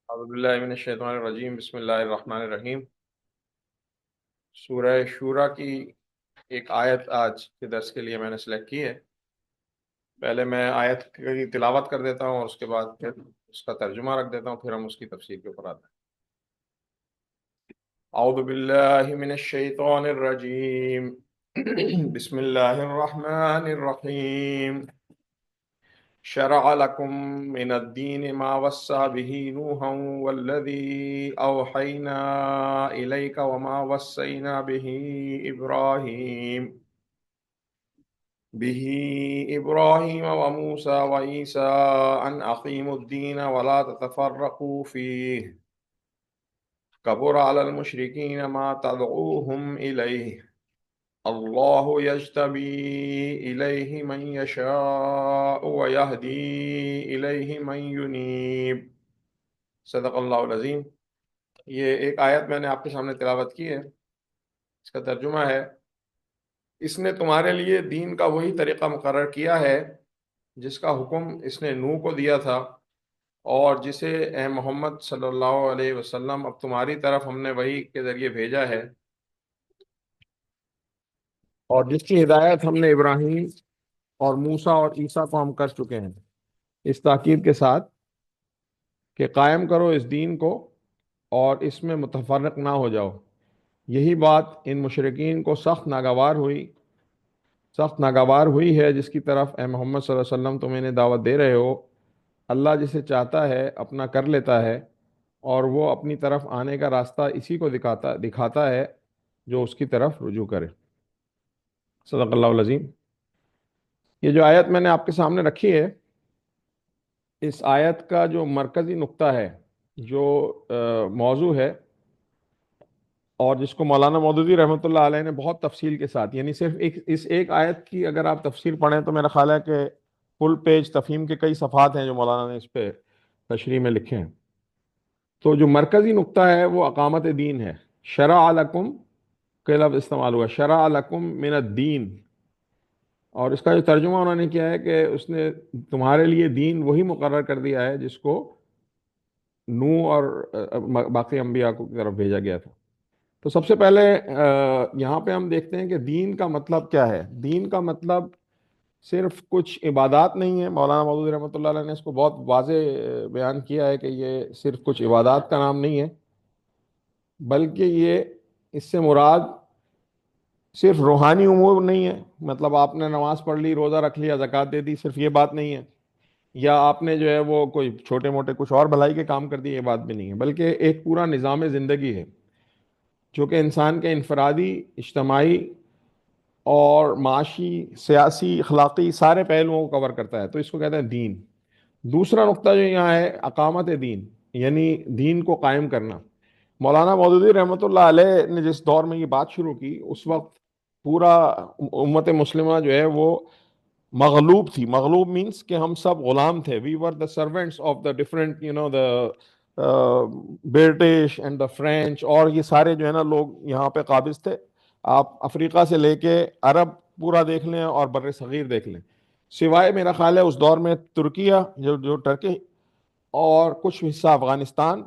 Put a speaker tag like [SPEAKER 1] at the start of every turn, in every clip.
[SPEAKER 1] اعوذ باللہ من الشیطان الرجیم، بسم اللہ الرحمن الرحیم۔ سورہ شورا کی ایک آیت آج کے درس کے لیے میں نے سلیکٹ کی ہے۔ پہلے میں آیت کی تلاوت کر دیتا ہوں اور اس کے بعد پھر اس کا ترجمہ رکھ دیتا ہوں، پھر ہم اس کی تفسیر کے اوپر آتے ہیں۔ اعوذ باللہ من الشیطان الرجیم، بسم اللہ الرحمن الرحیم۔ شرع لكم من الدين ما وصى به نوحا والذي أوحينا إليك وما وصينا به إبراهيم وموسى وعيسى أن أقيموا الدين ولا تتفرقوا فيه كبر على المشركين ما تدعوهم إليه اللہ یجتبی الیہ من یشاء ویہدی الیہ من ینیب۔ صدق اللہ العظیم۔ یہ ایک آیت میں نے آپ کے سامنے تلاوت کی ہے، اس کا ترجمہ ہے: اس نے تمہارے لیے دین کا وہی طریقہ مقرر کیا ہے جس کا حکم اس نے نوح کو دیا تھا، اور جسے اے محمد صلی اللہ علیہ وسلم اب تمہاری طرف ہم نے وحی کے ذریعے بھیجا ہے، اور جس کی ہدایت ہم نے ابراہیم اور موسیٰ اور عیسیٰ کو ہم کر چکے ہیں، اس تاکید کے ساتھ کہ قائم کرو اس دین کو اور اس میں متفرق نہ ہو جاؤ۔ یہی بات ان مشرکین کو سخت ناگوار ہوئی ہے، جس کی طرف اے محمد صلی اللہ علیہ وسلم تم انہیں دعوت دے رہے ہو۔ اللہ جسے چاہتا ہے اپنا کر لیتا ہے، اور وہ اپنی طرف آنے کا راستہ اسی کو دکھاتا ہے جو اس کی طرف رجوع کرے۔ صدق اللہ العظیم۔ یہ جو آیت میں نے آپ کے سامنے رکھی ہے، اس آیت کا جو مرکزی نقطہ ہے، جو موضوع ہے، اور جس کو مولانا مودودی رحمۃ اللہ علیہ نے بہت تفصیل کے ساتھ، یعنی صرف اس ایک آیت کی اگر آپ تفسیر پڑھیں تو میرا خیال ہے کہ فل پیج تفہیم کے کئی صفحات ہیں جو مولانا نے اس پہ تشریح میں لکھے ہیں۔ تو جو مرکزی نقطہ ہے وہ اقامت دین ہے۔ شرع لکم کا لفظ استعمال ہوا، شرع لکم من الدین، اور اس کا جو ترجمہ انہوں نے کیا ہے کہ اس نے تمہارے لیے دین وہی مقرر کر دیا ہے جس کو نوح اور باقی انبیاء کو طرف بھیجا گیا تھا۔ تو سب سے پہلے یہاں پہ ہم دیکھتے ہیں کہ دین کا مطلب کیا ہے۔ دین کا مطلب صرف کچھ عبادات نہیں ہے۔ مولانا مودودی رحمۃ اللہ علیہ نے اس کو بہت واضح بیان کیا ہے کہ یہ صرف کچھ عبادات کا نام نہیں ہے، بلکہ یہ اس سے مراد صرف روحانی امور نہیں ہے، مطلب آپ نے نماز پڑھ لی، روزہ رکھ لیا، زکوٰۃ دے دی، صرف یہ بات نہیں ہے، یا آپ نے جو ہے وہ کوئی چھوٹے موٹے کچھ اور بھلائی کے کام کر دیے، یہ بات بھی نہیں ہے، بلکہ ایک پورا نظام زندگی ہے جو کہ انسان کے انفرادی، اجتماعی اور معاشی، سیاسی، اخلاقی سارے پہلوؤں کو کور کرتا ہے۔ تو اس کو کہتے ہیں دین۔ دوسرا نقطہ جو یہاں ہے اقامت دین، یعنی دین کو قائم کرنا۔ مولانا مودودی رحمۃ اللہ علیہ نے جس دور میں یہ بات شروع کی، اس وقت پورا امت مسلمہ جو ہے وہ مغلوب تھی۔ مغلوب مینس کہ ہم سب غلام تھے۔ We were the servants of the different the British and the French, اور یہ سارے جو ہے نا لوگ یہاں پہ قابض تھے۔ آپ افریقہ سے لے کے عرب پورا دیکھ لیں اور بر صغیر دیکھ لیں، سوائے میرا خیال ہے اس دور میں ترکیہ، جو ٹرکی، اور کچھ حصہ افغانستان،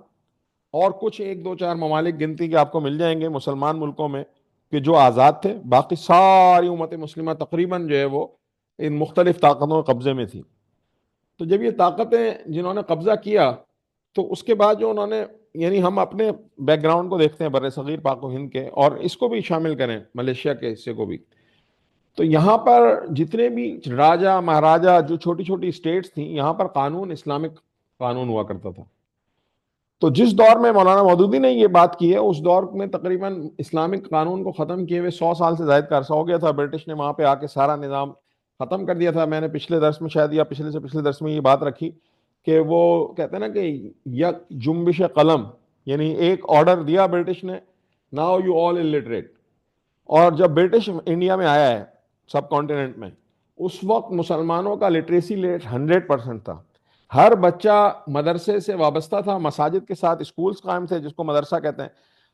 [SPEAKER 1] اور کچھ ایک دو چار ممالک گنتی کے آپ کو مل جائیں گے مسلمان ملکوں میں کہ جو آزاد تھے۔ باقی ساری امت مسلمہ تقریباً جو ہے وہ ان مختلف طاقتوں کے قبضے میں تھی۔ تو جب یہ طاقتیں جنہوں نے قبضہ کیا، تو اس کے بعد جو انہوں نے، یعنی ہم اپنے بیک گراؤنڈ کو دیکھتے ہیں بر صغیر پاک و ہند کے، اور اس کو بھی شامل کریں ملیشیا کے حصے کو بھی، تو یہاں پر جتنے بھی راجا مہاراجا، جو چھوٹی چھوٹی اسٹیٹس تھیں، یہاں پر قانون اسلامک قانون ہوا کرتا تھا۔ تو جس دور میں مولانا مودودی نے یہ بات کی ہے، اس دور میں تقریباً اسلامک قانون کو ختم کیے ہوئے 100 سال سے زائد کا عرصہ ہو گیا تھا۔ برٹش نے وہاں پہ آ کے سارا نظام ختم کر دیا تھا۔ میں نے پچھلے درس میں شاید، یا پچھلے سے پچھلے درس میں یہ بات رکھی کہ وہ کہتے ہیں نا کہ یک جنبش قلم، یعنی ایک آرڈر دیا برٹش نے، ناؤ یو آل illiterate۔ اور جب برٹش انڈیا میں آیا ہے سب کانٹیننٹ میں، اس وقت مسلمانوں کا لٹریسی ریٹ 100% تھا۔ ہر بچہ مدرسے سے وابستہ تھا، مساجد کے ساتھ اسکولز قائم تھے جس کو مدرسہ کہتے ہیں۔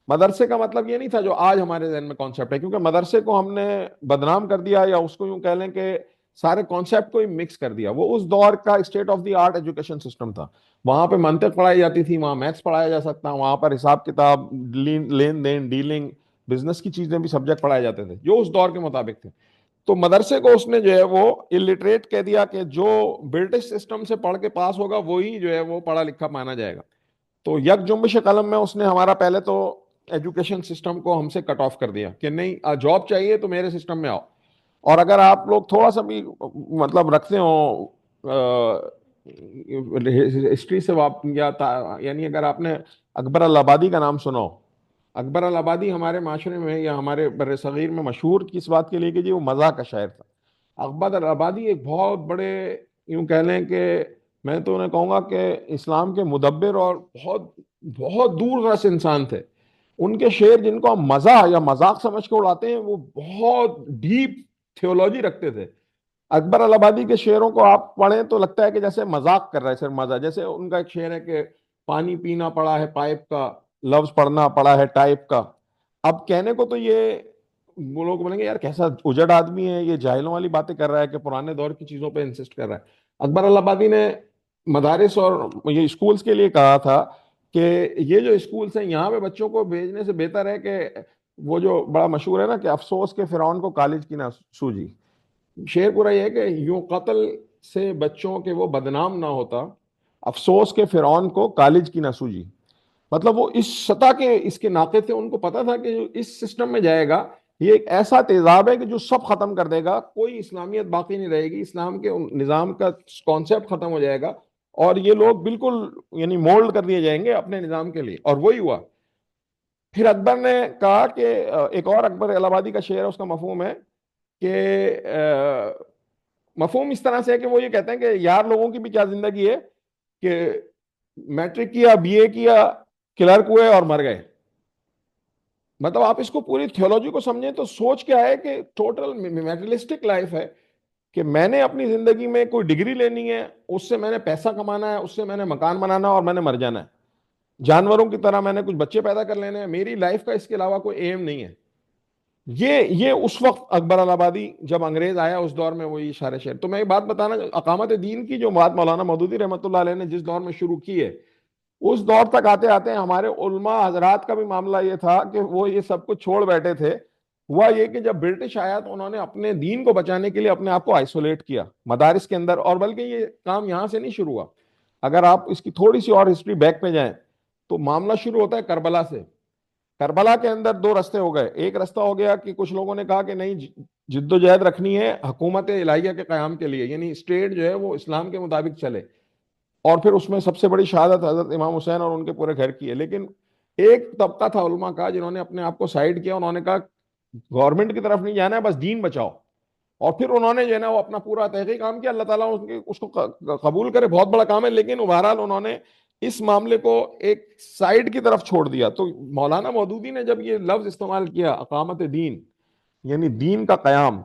[SPEAKER 1] مدرسے کا مطلب یہ نہیں تھا جو آج ہمارے ذہن میں کانسیپٹ ہے، کیونکہ مدرسے کو ہم نے بدنام کر دیا، یا اس کو یوں کہہ لیں کہ سارے کانسیپٹ کو ہی مکس کر دیا. وہ اس دور کا state of the art education system تھا. وہاں پہ منطق پڑھائی جاتی تھی, وہاں میتھس پڑھایا جا سکتا, وہاں پر حساب کتاب, لین دین, ڈیلنگ, بزنس کی چیزیں بھی سبجیکٹ پڑھائے جاتے تھے جو اس دور کے مطابق تھے. تو مدرسے کو اس نے جو ہے وہ الٹریٹ کہہ دیا کہ جو برٹش سسٹم سے پڑھ کے پاس ہوگا وہی جو ہے وہ پڑھا لکھا مانا جائے گا. تو یک جنبش قلم میں اس نے ہمارا پہلے تو ایجوکیشن سسٹم کو ہم سے کٹ آف کر دیا کہ نہیں, جاب چاہیے تو میرے سسٹم میں آؤ. اور اگر آپ لوگ تھوڑا سا بھی مطلب رکھتے ہو ہسٹری سے یعنی اگر آپ نے اکبر الآبادی کا نام سنا ہو, اکبر الآبادی ہمارے معاشرے میں یا ہمارے بر صغیر میں مشہور کس بات کے لیے کہ جی وہ مزاح کا شاعر تھا. اکبر الآبادی ایک بہت بڑے, یوں کہہ لیں کہ میں تو انہیں کہوں گا کہ اسلام کے مدبر اور بہت بہت دور رس انسان تھے. ان کے شعر جن کو ہم مزاح یا مذاق سمجھ کے اڑاتے ہیں وہ بہت ڈیپ تھیولوجی رکھتے تھے. اکبر الآبادی کے شعروں کو آپ پڑھیں تو لگتا ہے کہ جیسے مذاق کر رہا ہے, صرف مزہ. جیسے ان کا ایک شعر ہے کہ پانی پینا پڑا ہے پائپ کا, لفظ پڑھنا پڑا ہے ٹائپ کا. اب کہنے کو تو یہ وہ لوگ بولیں گے یار کیسا اجڑ آدمی ہے, یہ جاہلوں والی باتیں کر رہا ہے کہ پرانے دور کی چیزوں پہ انسسٹ کر رہا ہے. اکبر الآبادی نے مدارس اور یہ اسکولز کے لیے کہا تھا کہ یہ جو اسکولز ہیں یہاں پہ بچوں کو بھیجنے سے بہتر ہے کہ وہ جو بڑا مشہور ہے نا کہ افسوس کے فرعون کو کالج کی نہ سوجی. شعر پورا یہ ہے کہ یوں قتل سے بچوں کے وہ بدنام نہ ہوتا, افسوس کے فرعون کو کالج کی نہ سوجی. مطلب وہ اس سطح کے اس کے ناقد تھے, ان کو پتا تھا کہ اس سسٹم میں جائے گا یہ ایک ایسا تیزاب ہے کہ جو سب ختم کر دے گا, کوئی اسلامیت باقی نہیں رہے گی, اسلام کے نظام کا کانسیپٹ ختم ہو جائے گا اور یہ لوگ بالکل یعنی مولڈ کر دیے جائیں گے اپنے نظام کے لیے. اور وہی ہوا. پھر اکبر نے کہا کہ ایک اور اکبر الہ آبادی کا شعر ہے, اس کا مفہوم ہے کہ مفہوم اس طرح سے ہے کہ وہ یہ کہتے ہیں کہ یار لوگوں کی بھی کیا زندگی ہے کہ میٹرک کیا, بی اے کیا, کلرک ہوئے اور مر گئے. مطلب آپ اس کو پوری تھیولوجی کو سمجھیں تو سوچ کیا ہے کہ ٹوٹل میٹریلسٹک لائف ہے کہ میں نے اپنی زندگی میں کوئی ڈگری لینی ہے, اس سے میں نے پیسہ کمانا ہے, اس سے میں نے مکان بنانا ہے اور میں نے مر جانا ہے. جانوروں کی طرح میں نے کچھ بچے پیدا کر لینے ہیں, میری لائف کا اس کے علاوہ کوئی ایم نہیں ہے. یہ اس وقت اکبر الآبادی جب انگریز آیا اس دور میں وہی اشارے شعر. تو میں ایک بات بتانا, اقامت دین کی جو بات مولانا مودودی رحمۃ اللہ علیہ نے جس دور میں شروع کی ہے اس دور تک آتے آتے ہمارے علماء حضرات کا بھی معاملہ یہ تھا کہ وہ یہ سب کچھ چھوڑ بیٹھے تھے. ہوا یہ کہ جب برٹش آیا تو انہوں نے اپنے دین کو بچانے کے لیے اپنے آپ کو آئسولیٹ کیا مدارس کے اندر, اور بلکہ یہ کام یہاں سے نہیں شروع ہوا. اگر آپ اس کی تھوڑی سی اور ہسٹری بیک پہ جائیں تو معاملہ شروع ہوتا ہے کربلا سے. کربلا کے اندر دو رستے ہو گئے. ایک رستہ ہو گیا کہ کچھ لوگوں نے کہا کہ نہیں جد و جہد رکھنی ہے حکومت الہیہ کے قیام کے لیے, یعنی اسٹیٹ جو ہے وہ اسلام کے مطابق چلے, اور پھر اس میں سب سے بڑی شہادت حضرت امام حسین اور ان کے پورے گھر کی ہے. لیکن ایک طبقہ تھا علماء کا جنہوں نے اپنے آپ کو سائڈ کیا, انہوں نے کہا گورنمنٹ کی طرف نہیں جانا ہے, بس دین بچاؤ. اور پھر انہوں نے جو ہے نا وہ اپنا پورا تحقیق کام کیا, اللہ تعالیٰ اس کو قبول کرے, بہت بڑا کام ہے. لیکن بہرحال انہوں نے اس معاملے کو ایک سائڈ کی طرف چھوڑ دیا. تو مولانا مودودی نے جب یہ لفظ استعمال کیا اقامت دین یعنی دین کا قیام,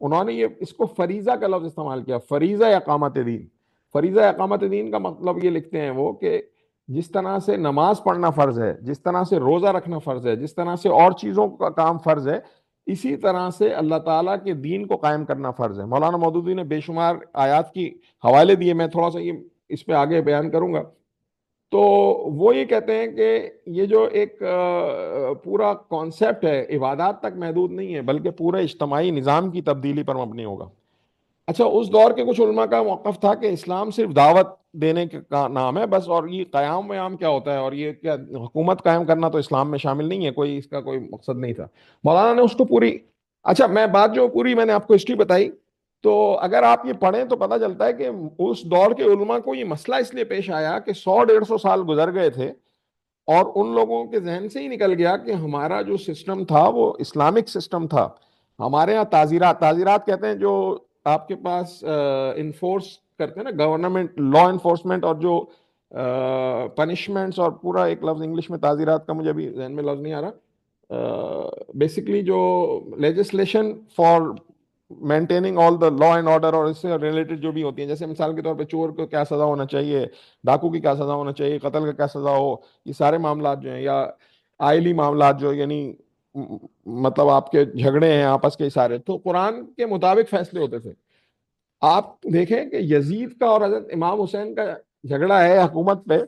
[SPEAKER 1] انہوں نے یہ اس کو فریضہ کا لفظ استعمال کیا, فریضہ اقامت دین. فریضہ اقامت دین کا مطلب یہ لکھتے ہیں وہ کہ جس طرح سے نماز پڑھنا فرض ہے, جس طرح سے روزہ رکھنا فرض ہے, جس طرح سے اور چیزوں کا کام فرض ہے, اسی طرح سے اللہ تعالیٰ کے دین کو قائم کرنا فرض ہے. مولانا مودودی نے بے شمار آیات کی حوالے دیے, میں تھوڑا سا یہ اس پہ آگے بیان کروں گا. تو وہ یہ کہتے ہیں کہ یہ جو ایک پورا کانسیپٹ ہے عبادات تک محدود نہیں ہے بلکہ پورے اجتماعی نظام کی تبدیلی پر مبنی ہوگا. اچھا, اس دور کے کچھ علماء کا موقف تھا کہ اسلام صرف دعوت دینے کا نام ہے بس, اور یہ قیام ویام کیا ہوتا ہے, اور یہ کیا حکومت قائم کرنا تو اسلام میں شامل نہیں ہے, کوئی اس کا کوئی مقصد نہیں تھا. مولانا نے اس کو پوری, اچھا میں بات جو پوری میں نے آپ کو ہسٹری بتائی, تو اگر آپ یہ پڑھیں تو پتہ چلتا ہے کہ اس دور کے علماء کو یہ مسئلہ اس لیے پیش آیا کہ 100-150 سال گزر گئے تھے اور ان لوگوں کے ذہن سے ہی نکل گیا کہ ہمارا جو سسٹم تھا وہ اسلامک سسٹم تھا. ہمارے ہاں تعزیرات کہتے ہیں جو آپ کے پاس انفورس کرتے ہیں نا گورنمنٹ, لا انفورسمنٹ, اور جو پنشمنٹس, اور پورا ایک لفظ انگلش میں تعزیرات کا مجھے ابھی ذہن میں لفظ نہیں آ رہا, بیسکلی جو legislation for maintaining all the law and order, اور اس سے ریلیٹڈ جو بھی ہوتی ہیں, جیسے مثال کے طور پہ چور کو کیا سزا ہونا چاہیے, ڈاکو کی کیا سزا ہونا چاہیے, قتل کا کیا سزا ہو, یہ سارے معاملات جو ہیں, یا آئلی معاملات جو یعنی مطلب آپ کے جھگڑے ہیں آپس کے سارے, تو قرآن کے مطابق فیصلے ہوتے تھے. آپ دیکھیں کہ یزید کا اور حضرت امام حسین کا جھگڑا ہے حکومت پہ،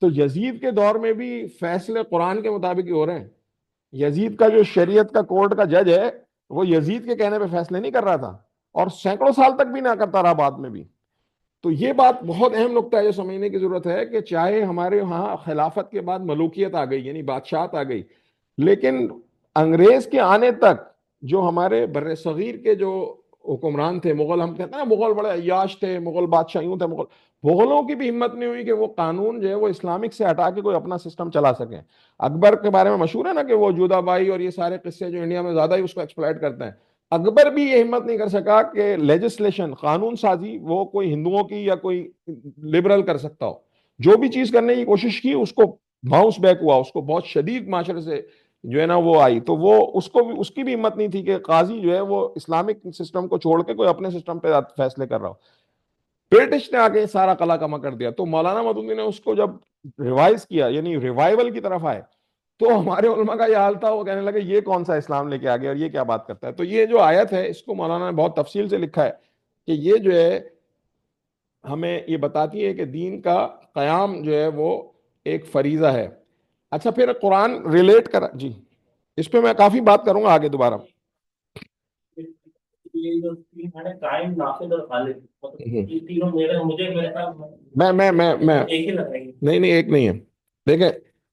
[SPEAKER 1] تو یزید کے دور میں بھی فیصلے قرآن کے مطابق ہی ہو رہے ہیں. یزید کا جو شریعت کا کورٹ کا جج ہے، وہ یزید کے کہنے پہ فیصلے نہیں کر رہا تھا، اور سینکڑوں سال تک بھی نہ کرتا رہا بعد میں بھی. تو یہ بات بہت اہم نقطہ ہے جو سمجھنے کی ضرورت ہے، کہ چاہے ہمارے ہاں خلافت کے بعد ملوکیت آ گئی، یعنی بادشاہت آ گئی، لیکن انگریز کے آنے تک جو ہمارے بر صغیر کے جو حکمران تھے، مغل، ہم کہتے ہیں نا مغل بڑے عیاش تھے، مغل بادشاہ یوں تھے، مغلوں کی بھی ہمت نہیں ہوئی کہ وہ قانون جو ہے وہ اسلامک سے ہٹا کے کوئی اپنا سسٹم چلا سکیں. اکبر کے بارے میں مشہور ہے نا کہ وہ جودہ بائی اور یہ سارے قصے جو انڈیا میں زیادہ ہی اس کو ایکسپلائٹ کرتے ہیں. اکبر بھی یہ ہمت نہیں کر سکا کہ لیجسلیشن، قانون سازی، وہ کوئی ہندوؤں کی یا کوئی لبرل کر سکتا ہو. جو بھی چیز کرنے کی کوشش کی اس کو باؤنس بیک ہوا، اس کو بہت شدید معاشرے سے جو ہے نا وہ آئی. تو وہ اس کو بھی، اس کی بھی ہمت نہیں تھی کہ قاضی جو ہے وہ اسلامک سسٹم کو چھوڑ کے کوئی اپنے سسٹم پہ فیصلے کر رہا ہو. برٹش نے آگے سارا قلعہ کما کر دیا. تو مولانا مودودی نے اس کو جب ریوائز کیا، یعنی ریوائول کی طرف آئے، تو ہمارے علماء کا یہ حال تھا، وہ کہنے لگے یہ کون سا اسلام لے کے آ گیا اور یہ کیا بات کرتا ہے. تو یہ جو آیت ہے اس کو مولانا نے بہت تفصیل سے لکھا ہے کہ یہ جو ہے ہمیں یہ بتاتی ہے کہ دین کا قیام جو ہے وہ ایک فریضہ ہے. اچھا پھر قرآن ریلیٹ کر جی، اس پہ میں کافی بات کروں گا آگے دوبارہ. یہ جو تین ہے قائم، نافذ اور خالد، یہ تینوں میں ایک ہی لگ رہی ہے. نہیں ایک نہیں ہے. دیکھیں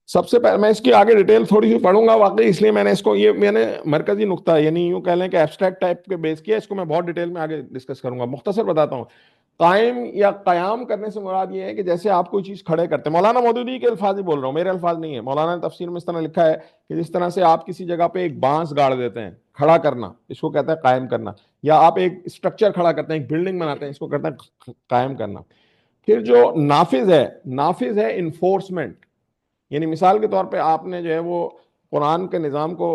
[SPEAKER 1] سب سے پہلے میں اس کی آگے ڈیٹیل تھوڑی سی پڑھوں گا واقعی، اس لیے میں نے اس کو، یہ میں نے مرکزی نقطہ یعنی یوں کہہ لیں کہ ایبسٹریکٹ ٹائپ کے بیس کیا، اس کو میں بہت ڈیٹیل میں آگے ڈسکس کروں گا. مختصر بتاتا ہوں. قائم یا قیام کرنے سے مراد یہ ہے کہ جیسے آپ کوئی چیز کھڑے کرتے ہیں، مولانا مودودی کے الفاظ ہی بول رہا ہوں، میرے الفاظ نہیں ہے. مولانا نے تفسیر میں اس طرح لکھا ہے کہ جس طرح سے آپ کسی جگہ پہ ایک بانس گاڑ دیتے ہیں، کھڑا کرنا، اس کو کہتے ہیں قائم کرنا. یا آپ ایک اسٹرکچر کھڑا کرتے ہیں، ایک بلڈنگ بناتے ہیں، اس کو کہتے ہیں قائم کرنا. پھر جو نافذ ہے، نافذ ہے انفورسمنٹ. یعنی مثال کے طور پہ آپ نے جو ہے وہ قرآن کے نظام کو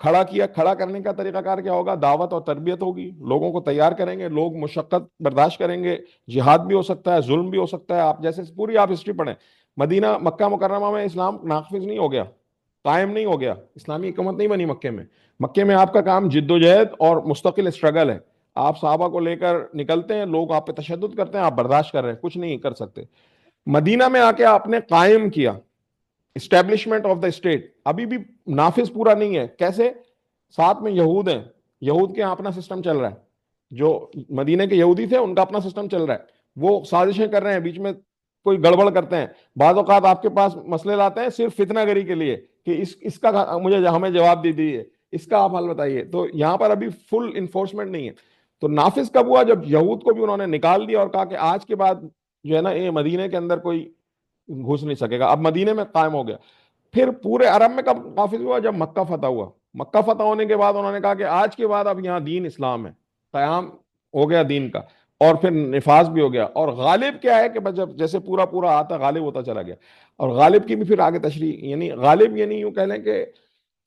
[SPEAKER 1] کھڑا کیا. کھڑا کرنے کا طریقہ کار کیا ہوگا؟ دعوت اور تربیت ہوگی، لوگوں کو تیار کریں گے، لوگ مشقت برداشت کریں گے، جہاد بھی ہو سکتا ہے، ظلم بھی ہو سکتا ہے. آپ جیسے پوری آپ ہسٹری پڑھیں، مدینہ مکہ مکرمہ میں اسلام نافذ نہیں ہو گیا، قائم نہیں ہو گیا، اسلامی حکومت نہیں بنی مکے میں. مکے میں آپ کا کام جد و جہد اور مستقل اسٹرگل ہے. آپ صحابہ کو لے کر نکلتے ہیں، لوگ آپ پہ تشدد کرتے ہیں، آپ برداشت کر رہے ہیں، کچھ نہیں کر سکتے. مدینہ میں آ کے آپ نے قائم کیا، اسٹیبلشمنٹ آف دا اسٹیٹ. ابھی بھی نافذ پورا نہیں ہے. کیسے؟ ساتھ میں یہود ہیں، یہود کے یہاں اپنا سسٹم چل رہا ہے. جو مدینے کے یہودی تھے ان کا اپنا سسٹم چل رہا ہے، وہ سازشیں کر رہے ہیں، بیچ میں کوئی گڑبڑ کرتے ہیں. بعض اوقات آپ کے پاس مسئلے لاتے ہیں صرف فتنہ گری کے لیے کہ اس کا مجھے ہمیں جواب دے دیجیے، اس کا آپ حل بتائیے. تو یہاں پر ابھی فل انفورسمنٹ نہیں ہے. تو نافذ کب ہوا؟ جب یہود کو بھی انہوں نے نکال دیا اور کہا کہ آج کے بعد جو ہے نا یہ مدینے کے اندر کوئی گھس نہیں سکے گا. اب مدینے میں قائم ہو گیا. پھر پورے عرب میں کب نافذ ہوا؟ جب مکہ فتح ہوا. مکہ فتح ہونے کے بعد انہوں نے کہا کہ آج کے بعد اب یہاں دین اسلام ہے، قیام ہو گیا دین کا، اور پھر نفاذ بھی ہو گیا. اور غالب کیا ہے کہ جب جیسے پورا پورا آتا غالب ہوتا چلا گیا. اور غالب کی بھی پھر آگے تشریح، یعنی غالب یعنی یوں کہہ لیں کہ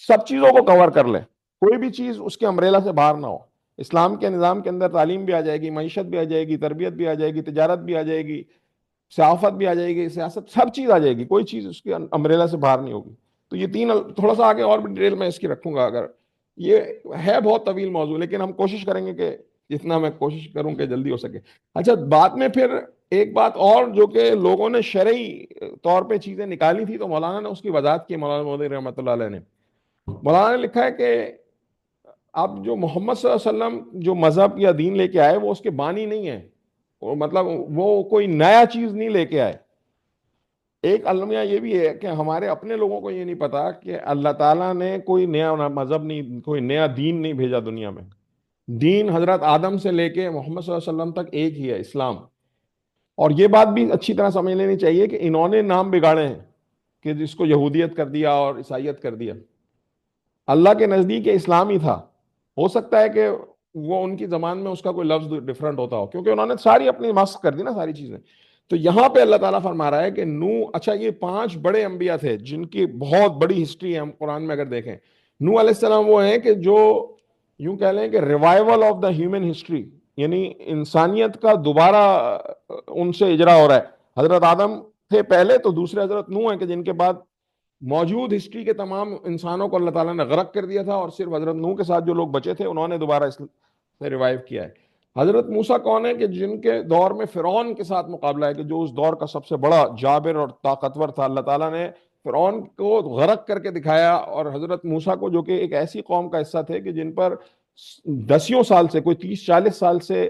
[SPEAKER 1] سب چیزوں کو کور کر لے، کوئی بھی چیز اس کے امبریلا سے باہر نہ ہو. اسلام کے نظام کے اندر تعلیم بھی آ جائے گی، معیشت بھی آ جائے گی، تربیت بھی آ جائے گی، تجارت بھی آ جائے گی، صحافت بھی آ جائے گی، سیاست، سب چیز آ جائے گی، کوئی چیز اس کے امبریلا سے باہر نہیں ہوگی. تو یہ تین، تھوڑا سا آگے اور بھی ڈیٹیل میں اس کی رکھوں گا، اگر یہ ہے بہت طویل موضوع، لیکن ہم کوشش کریں گے کہ جتنا میں کوشش کروں کہ جلدی ہو سکے. اچھا بعد میں پھر ایک بات اور جو کہ لوگوں نے شرعی طور پہ چیزیں نکالی تھی، تو مولانا نے اس کی وضاحت کی. مولانا مودودی رحمۃ اللہ علیہ نے، مولانا نے لکھا ہے کہ اب جو محمد صلی اللہ علیہ وسلم جو مذہب یا دین لے کے آئے وہ اس کے بانی نہیں ہے، مطلب وہ کوئی نیا چیز نہیں لے کے آئے. ایک المیہ یہ بھی ہے کہ ہمارے اپنے لوگوں کو یہ نہیں پتا کہ اللہ تعالیٰ نے کوئی نیا مذہب نہیں، کوئی نیا دین نہیں بھیجا دنیا میں. دین حضرت آدم سے لے کے محمد صلی اللہ علیہ وسلم تک ایک ہی ہے، اسلام. اور یہ بات بھی اچھی طرح سمجھ لینی چاہیے کہ انہوں نے نام بگاڑے ہیں کہ جس کو یہودیت کر دیا اور عیسائیت کر دیا. اللہ کے نزدیک یہ اسلام ہی تھا. ہو سکتا ہے کہ وہ ان کی زبان میں اس کا کوئی لفظ ڈفرنٹ ہوتا ہو، کیونکہ انہوں نے ساری اپنی مسخ کر دی نا ساری چیزیں. تو یہاں پہ اللہ تعالیٰ فرما رہا ہے کہ اچھا یہ 5 بڑے انبیاء تھے جن کی بہت بڑی ہسٹری ہے، ہم قرآن میں اگر دیکھیں. نوح علیہ السلام وہ ہیں کہ جو یوں کہہ لیں کہ revival of the human history, یعنی انسانیت کا دوبارہ ان سے اجرا ہو رہا ہے. حضرت آدم تھے پہلے، تو دوسرے حضرت نوح ہیں کہ جن کے بعد موجود ہسٹری کے تمام انسانوں کو اللہ تعالیٰ نے غرق کر دیا تھا، اور صرف حضرت نوح کے ساتھ جو لوگ بچے تھے انہوں نے دوبارہ اس سے ریوائیو کیا ہے. حضرت موسیٰ کون ہے کہ جن کے دور میں فرعون کے ساتھ مقابلہ ہے، کہ جو اس دور کا سب سے بڑا جابر اور طاقتور تھا، اللہ تعالیٰ نے فرعون کو غرق کر کے دکھایا، اور حضرت موسیٰ کو جو کہ ایک ایسی قوم کا حصہ تھے کہ جن پر دسیوں سال سے، کوئی 30-40 سال سے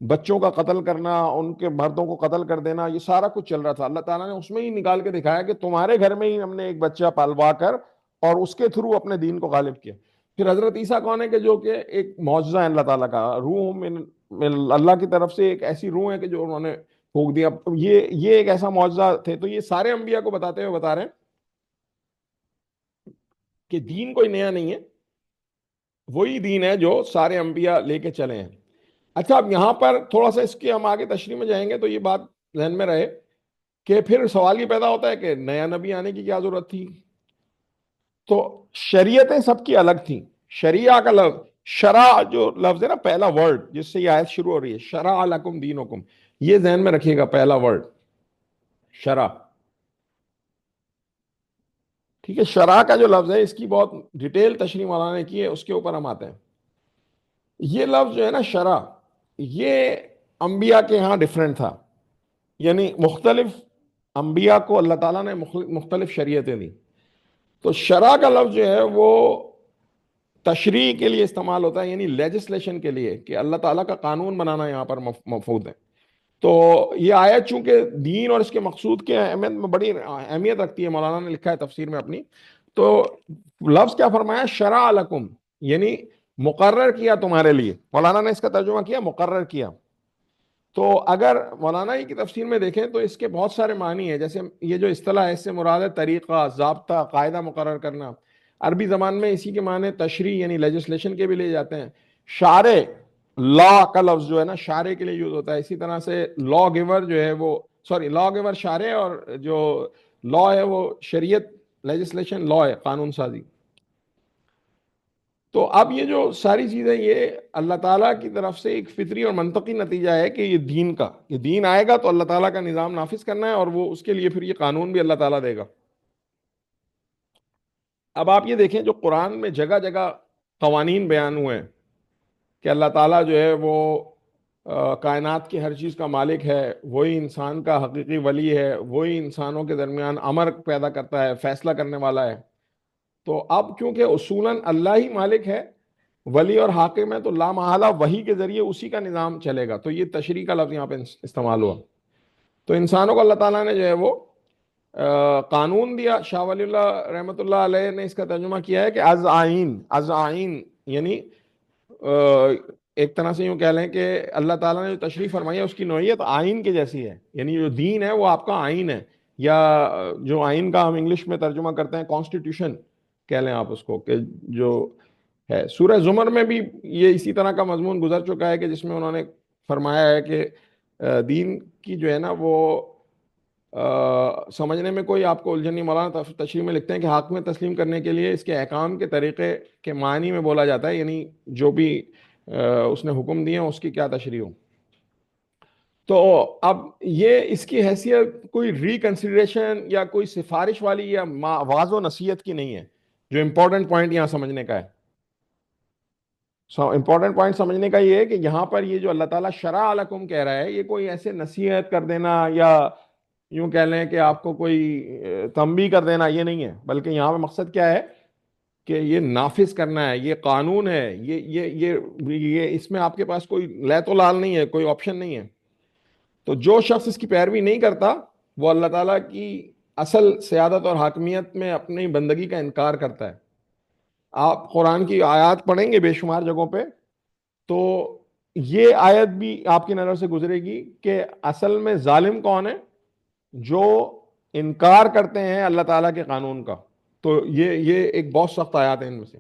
[SPEAKER 1] بچوں کا قتل کرنا، ان کے مردوں کو قتل کر دینا، یہ سارا کچھ چل رہا تھا، اللہ تعالیٰ نے اس میں ہی نکال کے دکھایا کہ تمہارے گھر میں ہی ہم نے ایک بچہ پلوا کر اور اس کے تھرو اپنے دین کو غالب کیا۔ پھر حضرت عیسیٰ کون ہے کہ جو کہ ایک معجزہ ہے اللہ تعالیٰ کا، روح اللہ کی طرف سے ایک ایسی روح ہے کہ جو انہوں نے پھونک دیا، یہ ایک ایسا معجزہ تھے۔ تو یہ سارے انبیاء کو بتاتے ہوئے بتا رہے ہیں کہ دین کوئی نیا نہیں ہے، وہی دین ہے جو سارے انبیاء لے کے چلے ہیں۔ اچھا، اب یہاں پر تھوڑا سا اس کے ہم آگے تشریح میں جائیں گے تو یہ بات ذہن میں رہے کہ پھر سوال یہ پیدا ہوتا ہے کہ نیا نبی آنے کی کیا ضرورت تھی؟ تو شریعتیں سب کی الگ تھیں۔ شریعہ کا لفظ، شرع جو لفظ ہے نا، پہلا ورڈ جس سے یہ آیت شروع ہو رہی ہے، شرع لکم دینکم، یہ ذہن میں رکھیے گا، پہلا ورڈ شرع۔ ٹھیک ہے، شرع کا جو لفظ ہے اس کی بہت ڈیٹیل تشریح مولانا نے کی ہے، اس کے اوپر ہم آتے ہیں۔ یہ لفظ جو ہے نا شرع، یہ انبیاء کے ہاں ڈیفرنٹ تھا، یعنی مختلف انبیاء کو اللہ تعالیٰ نے مختلف شریعتیں دی۔ تو شرع کا لفظ جو ہے وہ تشریح کے لیے استعمال ہوتا ہے، یعنی لیجسلیشن کے لیے، کہ اللہ تعالیٰ کا قانون بنانا یہاں پر مفہوم ہے۔ تو یہ آیت چونکہ دین اور اس کے مقصود کے اہمیت میں بڑی اہمیت رکھتی ہے، مولانا نے لکھا ہے تفسیر میں اپنی، تو لفظ کیا فرمایا؟ شرع لکم، یعنی مقرر کیا تمہارے لیے۔ مولانا نے اس کا ترجمہ کیا مقرر کیا۔ تو اگر مولانا کی تفسیر میں دیکھیں تو اس کے بہت سارے معنی ہیں، جیسے یہ جو اصطلاح ہے اس سے مراد ہے طریقہ، ضابطہ، قاعدہ مقرر کرنا۔ عربی زبان میں اسی کے معنی تشریح یعنی لیجسلیشن کے بھی لے جاتے ہیں۔ شارع، لا کا لفظ جو ہے نا شارع کے لیے یوز ہوتا ہے، اسی طرح سے لا گیور جو ہے وہ، سوری، لا گیور شارع، اور جو لا ہے وہ شریعت، لیجسلیشن لا ہے، قانون سازی۔ تو اب یہ جو ساری چیزیں یہ اللہ تعالیٰ کی طرف سے ایک فطری اور منطقی نتیجہ ہے کہ یہ دین کا، یہ دین آئے گا تو اللہ تعالیٰ کا نظام نافذ کرنا ہے، اور وہ اس کے لیے پھر یہ قانون بھی اللہ تعالیٰ دے گا۔ اب آپ یہ دیکھیں جو قرآن میں جگہ جگہ قوانین بیان ہوئے ہیں کہ اللہ تعالیٰ جو ہے وہ کائنات کی ہر چیز کا مالک ہے، وہی انسان کا حقیقی ولی ہے، وہی انسانوں کے درمیان امر پیدا کرتا ہے، فیصلہ کرنے والا ہے۔ تو اب کیونکہ اصولاً اللہ ہی مالک ہے، ولی اور حاکم ہے، تو لا محالہ وحی کے ذریعے اسی کا نظام چلے گا۔ تو یہ تشریح کا لفظ یہاں پہ استعمال ہوا۔ تو انسانوں کو اللہ تعالیٰ نے جو ہے وہ قانون دیا۔ شاہ ولی اللہ رحمۃ اللہ علیہ نے اس کا ترجمہ کیا ہے کہ از آئین، از آئین، یعنی ایک طرح سے یوں کہہ لیں کہ اللہ تعالیٰ نے جو تشریح فرمائی ہے اس کی نوعیت آئین کے جیسی ہے، یعنی جو دین ہے وہ آپ کا آئین ہے، یا جو آئین کا ہم انگلش میں ترجمہ کرتے ہیں کانسٹیٹیوشن کہہ لیں آپ اس کو، کہ جو ہے سورہ زمر میں بھی یہ اسی طرح کا مضمون گزر چکا ہے، کہ جس میں انہوں نے فرمایا ہے کہ دین کی جو ہے نا وہ سمجھنے میں کوئی آپ کو الجھن نہیں۔ مولانا تشریح میں لکھتے ہیں کہ حاکم تسلیم کرنے کے لیے اس کے احکام کے طریقے کے معنی میں بولا جاتا ہے، یعنی جو بھی اس نے حکم دیے اس کی کیا تشریح ہو۔ تو اب یہ اس کی حیثیت کوئی ریکنسیڈریشن یا کوئی سفارش والی یا واض و نصیحت کی نہیں ہے۔ جو امپورٹنٹ پوائنٹ یہاں سمجھنے کا ہے، امپورٹنٹ پوائنٹ سمجھنے کا یہ ہے کہ یہاں پر یہ جو اللہ تعالیٰ شرع لکم کہہ رہا ہے، یہ کوئی ایسے نصیحت کر دینا یا یوں کہہ لیں کہ آپ کو کوئی تنبیہ کر دینا، یہ نہیں ہے، بلکہ یہاں پہ مقصد کیا ہے کہ یہ نافذ کرنا ہے، یہ قانون ہے، یہ اس میں آپ کے پاس کوئی لیت و لال نہیں ہے، کوئی آپشن نہیں ہے۔ تو جو شخص اس کی پیروی نہیں کرتا وہ اللہ تعالیٰ کی اصل سیادت اور حاکمیت میں اپنی بندگی کا انکار کرتا ہے۔ آپ قرآن کی آیات پڑھیں گے بے شمار جگہوں پہ، تو یہ آیت بھی آپ کی نظر سے گزرے گی کہ اصل میں ظالم کون ہے؟ جو انکار کرتے ہیں اللہ تعالیٰ کے قانون کا۔ تو یہ ایک بہت سخت آیات ہے ان میں سے۔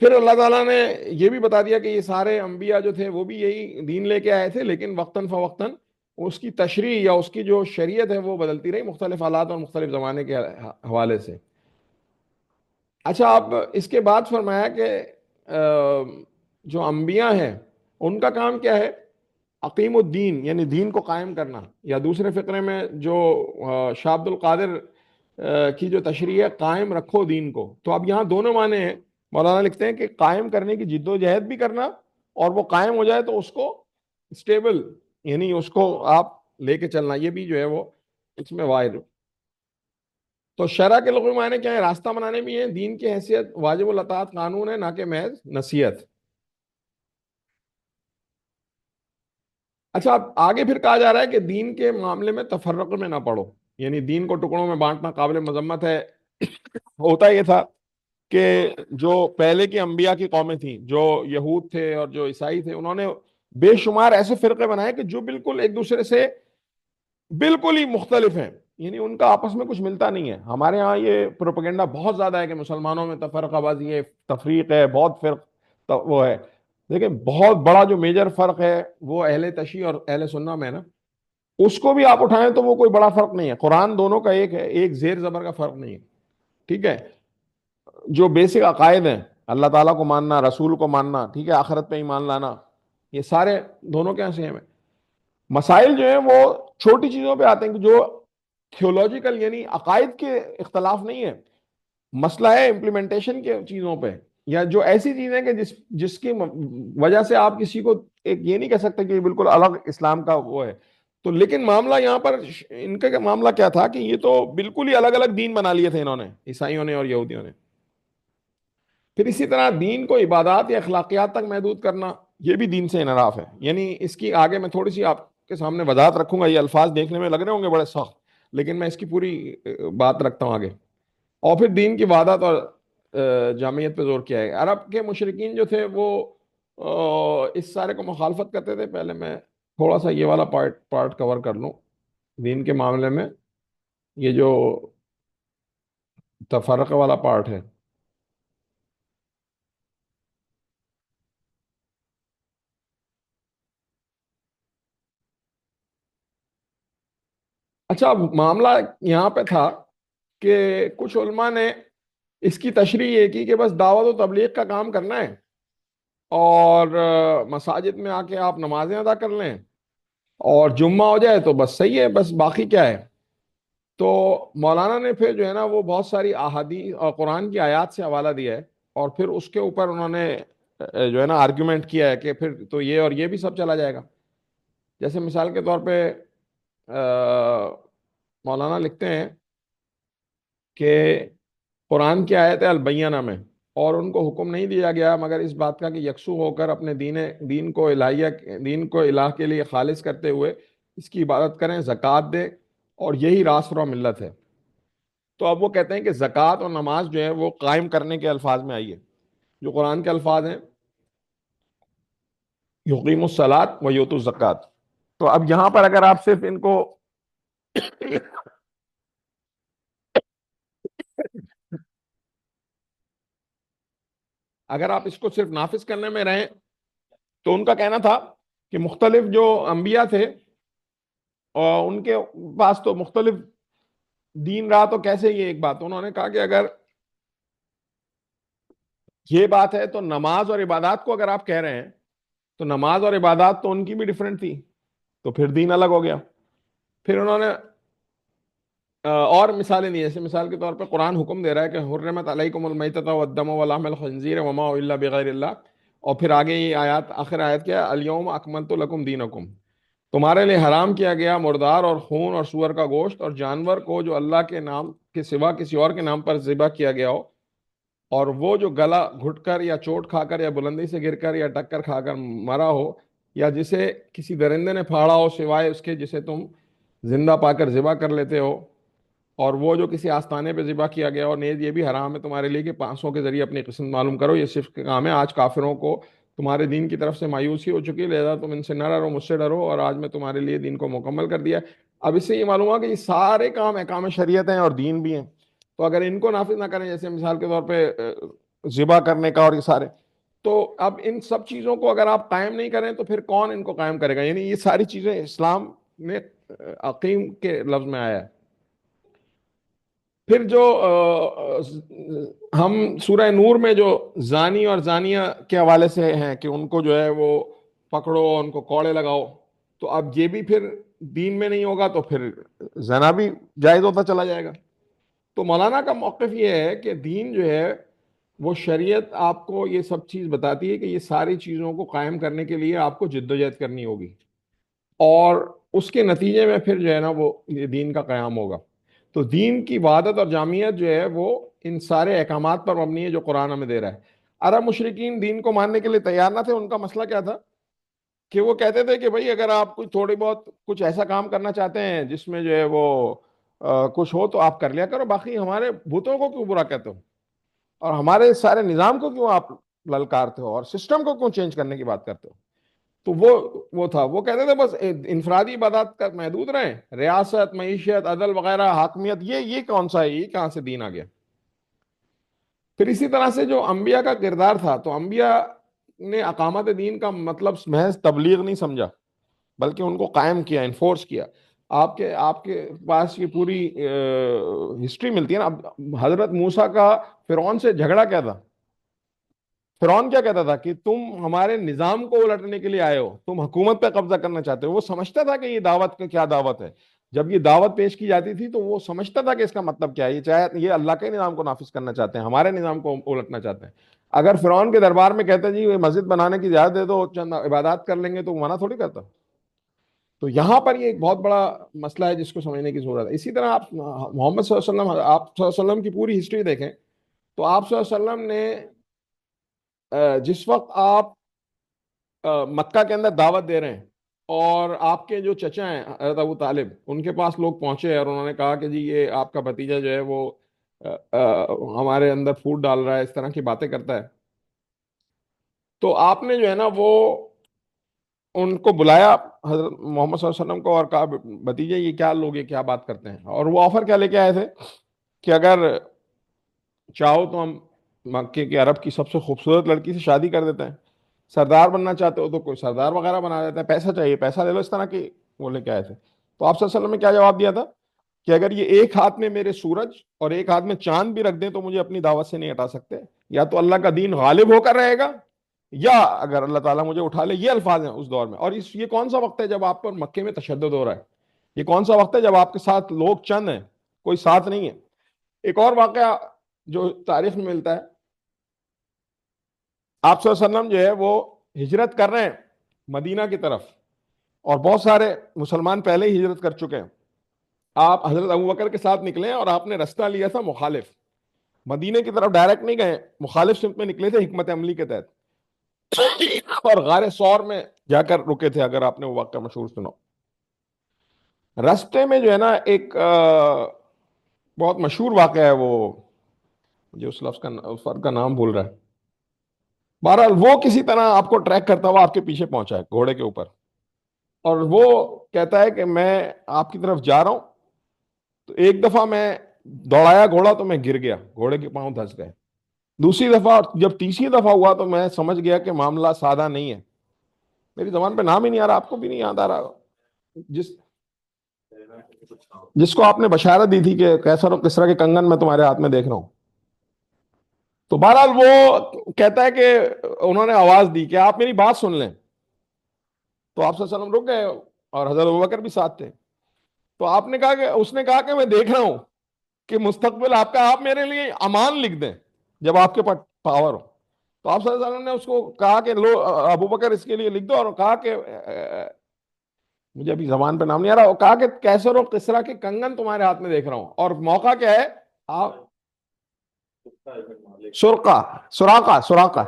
[SPEAKER 1] پھر اللہ تعالیٰ نے یہ بھی بتا دیا کہ یہ سارے انبیاء جو تھے وہ بھی یہی دین لے کے آئے تھے، لیکن وقتاً فوقتاً اس کی تشریح یا اس کی جو شریعت ہے وہ بدلتی رہی مختلف حالات اور مختلف زمانے کے حوالے سے۔ اچھا، اب اس کے بعد فرمایا کہ جو انبیاء ہیں ان کا کام کیا ہے؟ عقیم الدین، یعنی دین کو قائم کرنا، یا دوسرے فقرے میں جو شاہ عبد القادر کی جو تشریح ہے قائم رکھو دین کو، تو اب یہاں دونوں معنی ہیں۔ مولانا لکھتے ہیں کہ قائم کرنے کی جد و جہد بھی کرنا، اور وہ قائم ہو جائے تو اس کو اسٹیبل، یعنی اس کو آپ لے کے چلنا، یہ بھی جو ہے وہ اس میں وائر. تو شرع کے لغوی معنی کیا ہے؟ راستہ بنانے بھی ہے، دین کی حیثیت واجب الاطاعت قانون ہے، نہ کہ محض نصیحت. اچھا، اب آگے پھر کہا جا رہا ہے کہ دین کے معاملے میں تفرق میں نہ پڑو، یعنی دین کو ٹکڑوں میں بانٹنا قابل مذمت ہے. ہوتا یہ تھا کہ جو پہلے کی انبیاء کی قومیں تھیں، جو یہود تھے اور جو عیسائی تھے، انہوں نے بے شمار ایسے فرقے بنائے کہ جو بالکل ایک دوسرے سے بالکل ہی مختلف ہیں، یعنی ان کا آپس میں کچھ ملتا نہیں ہے. ہمارے ہاں یہ پروپیگنڈا بہت زیادہ ہے کہ مسلمانوں میں تفرقہ بازی ہے، تفریق ہے، بہت فرق وہ ہے. لیکن بہت بڑا جو میجر فرق ہے وہ اہل تشیع اور اہل سنہ میں ہے نا. اس کو بھی آپ اٹھائیں تو وہ کوئی بڑا فرق نہیں ہے، قرآن دونوں کا ایک ہے، ایک زیر زبر کا فرق نہیں ہے. ٹھیک ہے. جو بیسک عقائد ہیں، اللہ تعالیٰ کو ماننا، رسول کو ماننا، ٹھیک ہے، آخرت پہ ایمان لانا، یہ سارے دونوں کے سیم ہیں. مسائل جو ہیں وہ چھوٹی چیزوں پہ آتے ہیں کہ جو تھیولوجیکل یعنی عقائد کے اختلاف نہیں ہے، مسئلہ ہے امپلیمنٹیشن کے چیزوں پہ، یا جو ایسی چیزیں کہ جس کی وجہ سے آپ کسی کو ایک یہ نہیں کہہ سکتے کہ یہ بالکل الگ اسلام کا وہ ہے. تو لیکن معاملہ یہاں پر ان کا معاملہ کیا تھا کہ یہ تو بالکل ہی الگ الگ دین بنا لیے تھے انہوں نے، عیسائیوں نے اور یہودیوں نے. پھر اسی طرح دین کو عبادات یا اخلاقیات تک محدود کرنا، یہ بھی دین سے انحراف ہے. یعنی اس کی آگے میں تھوڑی سی آپ کے سامنے وضاحت رکھوں گا، یہ الفاظ دیکھنے میں لگ رہے ہوں گے بڑے سخت، لیکن میں اس کی پوری بات رکھتا ہوں آگے. اور پھر دین کی وحدت اور جامعیت پہ زور کیا ہے. عرب کے مشرکین جو تھے وہ اس سارے کو مخالفت کرتے تھے. پہلے میں تھوڑا سا یہ والا پارٹ کور کر لوں دین کے معاملے میں، یہ جو تفرقہ والا پارٹ ہے. اچھا، اب معاملہ یہاں پہ تھا کہ کچھ علماء نے اس کی تشریح یہ کی کہ بس دعوت و تبلیغ کا کام کرنا ہے، اور مساجد میں آ کے آپ نمازیں ادا کر لیں اور جمعہ ہو جائے تو بس صحیح ہے، بس باقی کیا ہے. تو مولانا نے پھر جو ہے نا وہ بہت ساری احادیث اور قرآن کی آیات سے حوالہ دیا ہے، اور پھر اس کے اوپر انہوں نے جو ہے نا آرگیومنٹ کیا ہے کہ پھر تو یہ اور یہ بھی سب چلا جائے گا. جیسے مثال کے طور پہ مولانا لکھتے ہیں کہ قرآن کی آیت ہے البینہ میں، اور ان کو حکم نہیں دیا گیا مگر اس بات کا کہ یکسو ہو کر اپنے دین کو الہ کے لیے خالص کرتے ہوئے اس کی عبادت کریں، زکوٰۃ دیں، اور یہی راست و ملت ہے. تو اب وہ کہتے ہیں کہ زکوٰۃ اور نماز جو ہے وہ قائم کرنے کے الفاظ میں آئی ہے. جو قرآن کے الفاظ ہیں یقیم الصلاۃ و یؤتوا الزکوٰۃ. تو اب یہاں پر اگر آپ صرف ان کو اگر آپ اس کو صرف نافذ کرنے میں رہیں تو ان کا کہنا تھا کہ مختلف جو انبیاء تھے اور ان کے پاس تو مختلف دین رہا، تو کیسے یہ ایک بات. انہوں نے کہا کہ اگر یہ بات ہے تو نماز اور عبادات کو اگر آپ کہہ رہے ہیں تو نماز اور عبادات تو ان کی بھی ڈیفرنٹ تھی، تو پھر دین الگ ہو گیا. پھر انہوں نے اور مثالیں دی، جیسے مثال کے طور پہ قرآن حکم دے رہا ہے کہ حرمت علیکم المیتۃ والدم ولحم الخنزیر وما الا بغیر اللہ، اور پھر آگے یہ آیات، آخر آیت کیا ہے، الیوم اکملت لکم دینکم، تمہارے لیے حرام کیا گیا مردار اور خون اور سور کا گوشت اور جانور کو جو اللہ کے نام کے سوا کسی اور کے نام پر ذبح کیا گیا ہو، اور وہ جو گلا گھٹ کر یا چوٹ کھا کر یا بلندی سے گر کر یا ٹکر کھا کر مرا ہو، یا جسے کسی درندے نے پھاڑا ہو سوائے اس کے جسے تم زندہ پا کر ذبح کر لیتے ہو، اور وہ جو کسی آستانے پہ ذبح کیا گیا، اور نیز یہ بھی حرام ہے تمہارے لیے کہ پانسوں کے ذریعے اپنی قسمت معلوم کرو. یہ صرف کا کام ہے. آج کافروں کو تمہارے دین کی طرف سے مایوسی ہو چکی ہے، لہذا تم ان سے نہ ڈرو، مجھ سے ڈرو، اور آج میں تمہارے لیے دین کو مکمل کر دیا. اب اس سے یہ معلوم ہوا کہ یہ سارے کام احکام شریعت ہیں اور دین بھی ہیں. تو اگر ان کو نافذ نہ کریں، جیسے مثال کے طور پہ ذبح کرنے کا اور یہ سارے، تو اب ان سب چیزوں کو اگر آپ قائم نہیں کریں تو پھر کون ان کو قائم کرے گا. یعنی یہ ساری چیزیں اسلام میں عقیم کے لفظ میں آیا ہے. پھر جو ہم سورہ نور میں جو زانی اور زانیہ کے حوالے سے ہیں کہ ان کو جو ہے وہ پکڑو، ان کو کوڑے لگاؤ، تو اب یہ بھی پھر دین میں نہیں ہوگا، تو پھر زنا بھی جائز ہوتا چلا جائے گا. تو مولانا کا موقف یہ ہے کہ دین جو ہے وہ شریعت آپ کو یہ سب چیز بتاتی ہے کہ یہ ساری چیزوں کو قائم کرنے کے لیے آپ کو جدوجہد کرنی ہوگی، اور اس کے نتیجے میں پھر جو ہے نا وہ یہ دین کا قیام ہوگا۔ تو دین کی وحدت اور جامعیت جو ہے وہ ان سارے احکامات پر مبنی ہے جو قرآن ہمیں دے رہا ہے۔ عرب مشرکین دین کو ماننے کے لیے تیار نہ تھے۔ ان کا مسئلہ کیا تھا کہ وہ کہتے تھے کہ بھائی اگر آپ کچھ تھوڑی بہت کچھ ایسا کام کرنا چاہتے ہیں جس میں جو ہے وہ کچھ ہو تو آپ کر لیا کرو، باقی ہمارے بتوں کو کیوں برا کہتے ہو، اور ہمارے سارے نظام کو کیوں آپ للکارتے ہو، اور سسٹم کو کیوں چینج کرنے کی بات کرتے ہو۔ تو وہ تھا، وہ کہتے تھے بس انفرادی عبادات کا محدود رہیں، ریاست، معیشت، عدل وغیرہ، حاکمیت، یہ کون سا ہے، یہ کہاں سے دین آ گیا۔ پھر اسی طرح سے جو انبیاء کا کردار تھا، تو انبیاء نے اقامت دین کا مطلب محض تبلیغ نہیں سمجھا، بلکہ ان کو قائم کیا، انفورس کیا۔ آپ کے پاس یہ پوری ہسٹری ملتی ہے نا۔ اب حضرت موسیٰ کا فرعون سے جھگڑا کیا تھا؟ فرعون کیا کہتا تھا کہ تم ہمارے نظام کو الٹنے کے لیے آئے ہو، تم حکومت پہ قبضہ کرنا چاہتے ہو۔ وہ سمجھتا تھا کہ یہ دعوت کا کیا دعوت ہے۔ جب یہ دعوت پیش کی جاتی تھی تو وہ سمجھتا تھا کہ اس کا مطلب کیا ہے، یہ چاہے یہ اللہ کے نظام کو نافذ کرنا چاہتے ہیں، ہمارے نظام کو الٹنا چاہتے ہیں۔ اگر فرعون کے دربار میں کہتے جی یہ مسجد بنانے کی اجازت دے دو، چند عبادات کر لیں گے، تو وہ منع تھوڑی کرتا۔ تو یہاں پر یہ ایک بہت بڑا مسئلہ ہے جس کو سمجھنے کی ضرورت ہے۔ اسی طرح آپ محمد صلی اللہ علیہ وسلم، آپ صلی اللہ علیہ وسلم کی پوری ہسٹری دیکھیں تو آپ صلی اللہ علیہ وسلم نے جس وقت آپ مکہ کے اندر دعوت دے رہے ہیں، اور آپ کے جو چچا ہیں حضرت ابو طالب، ان کے پاس لوگ پہنچے اور انہوں نے کہا کہ جی یہ آپ کا بھتیجا جو ہے وہ ہمارے اندر پھوٹ ڈال رہا ہے، اس طرح کی باتیں کرتا ہے، تو آپ نے جو ہے نا وہ ان کو بلایا حضرت محمد صلی اللہ علیہ وسلم کو اور کہا بھتیجے یہ کیا لوگ یہ کیا بات کرتے ہیں، اور وہ آفر کیا لے کے آئے تھے کہ اگر چاہو تو ہم مکے کے عرب کی سب سے خوبصورت لڑکی سے شادی کر دیتے ہیں، سردار بننا چاہتے ہو تو کوئی سردار وغیرہ بنا دیتے ہیں، پیسہ چاہیے پیسہ لے لو، اس طرح کی وہ لے کے آئے تھے۔ تو آپ صلی اللہ علیہ وسلم نے کیا جواب دیا تھا کہ اگر یہ ایک ہاتھ میں میرے سورج اور ایک ہاتھ میں چاند بھی رکھ دیں تو مجھے اپنی دعوت سے نہیں ہٹا سکتے، یا تو اللہ کا دین غالب ہو کر رہے گا، یا اگر اللہ تعالیٰ مجھے اٹھا لے۔ یہ الفاظ ہیں اس دور میں، اور یہ کون سا وقت ہے جب آپ پر مکے میں تشدد ہو رہا ہے، یہ کون سا وقت ہے جب آپ کے ساتھ لوگ چند ہیں، کوئی ساتھ نہیں ہے۔ ایک اور واقعہ جو تاریخ میں ملتا ہے، آپ صلی اللہ علیہ وسلم جو ہے وہ ہجرت کر رہے ہیں مدینہ کی طرف، اور بہت سارے مسلمان پہلے ہی ہجرت کر چکے ہیں۔ آپ حضرت ابوبکر کے ساتھ نکلے اور آپ نے رستہ لیا تھا مخالف، مدینے کی طرف ڈائریکٹ نہیں گئے، مخالف سمت میں نکلے تھے حکمت عملی کے تحت، اور غار سور میں جا کر رکے تھے، اگر آپ نے وہ واقعہ مشہور سنا۔ رستے میں جو ہے نا ایک بہت مشہور واقعہ ہے، وہ مجھے اس لفظ کا اس فرد کا نام بھول رہا ہے، بہرحال وہ کسی طرح آپ کو ٹریک کرتا ہوا آپ کے پیچھے پہنچا ہے گھوڑے کے اوپر، اور وہ کہتا ہے کہ میں آپ کی طرف جا رہا ہوں، تو ایک دفعہ میں دوڑایا گھوڑا تو میں گر گیا، گھوڑے کے پاؤں دھنس گئے، دوسری دفعہ جب تیسری دفعہ ہوا تو میں سمجھ گیا کہ معاملہ سادہ نہیں ہے۔ میری زبان پہ نام ہی نہیں آ رہا، آپ کو بھی نہیں یاد آ رہا، جس جس کو آپ نے بشارت دی تھی کہ کیسر اور کسرا کے کنگن میں تمہارے ہاتھ میں دیکھ رہا ہوں۔ تو بہرحال وہ کہتا ہے کہ انہوں نے آواز دی کہ آپ میری بات سن لیں، تو آپ صلی اللہ علیہ وسلم رک گئے، اور حضرت ابوبکر بھی ساتھ تھے۔ تو آپ نے کہا کہ اس نے کہا کہ میں دیکھ رہا ہوں کہ مستقبل آپ کا، آپ میرے لیے امان لکھ دیں جب آپ کے پاس پاور ہو۔ تو آپ صلی اللہ علیہ وسلم نے اس کو کہا کہ لو ابوبکر اس کے لیے لکھ دو، اور کہا کہ مجھے ابھی زبان پہ نام نہیں آ رہا، کہا کہ کیسر و کسرا کے کنگن تمہارے ہاتھ میں دیکھ رہا ہوں، اور موقع کیا ہے؟ آپ سرقہ، سراقہ، سراقہ،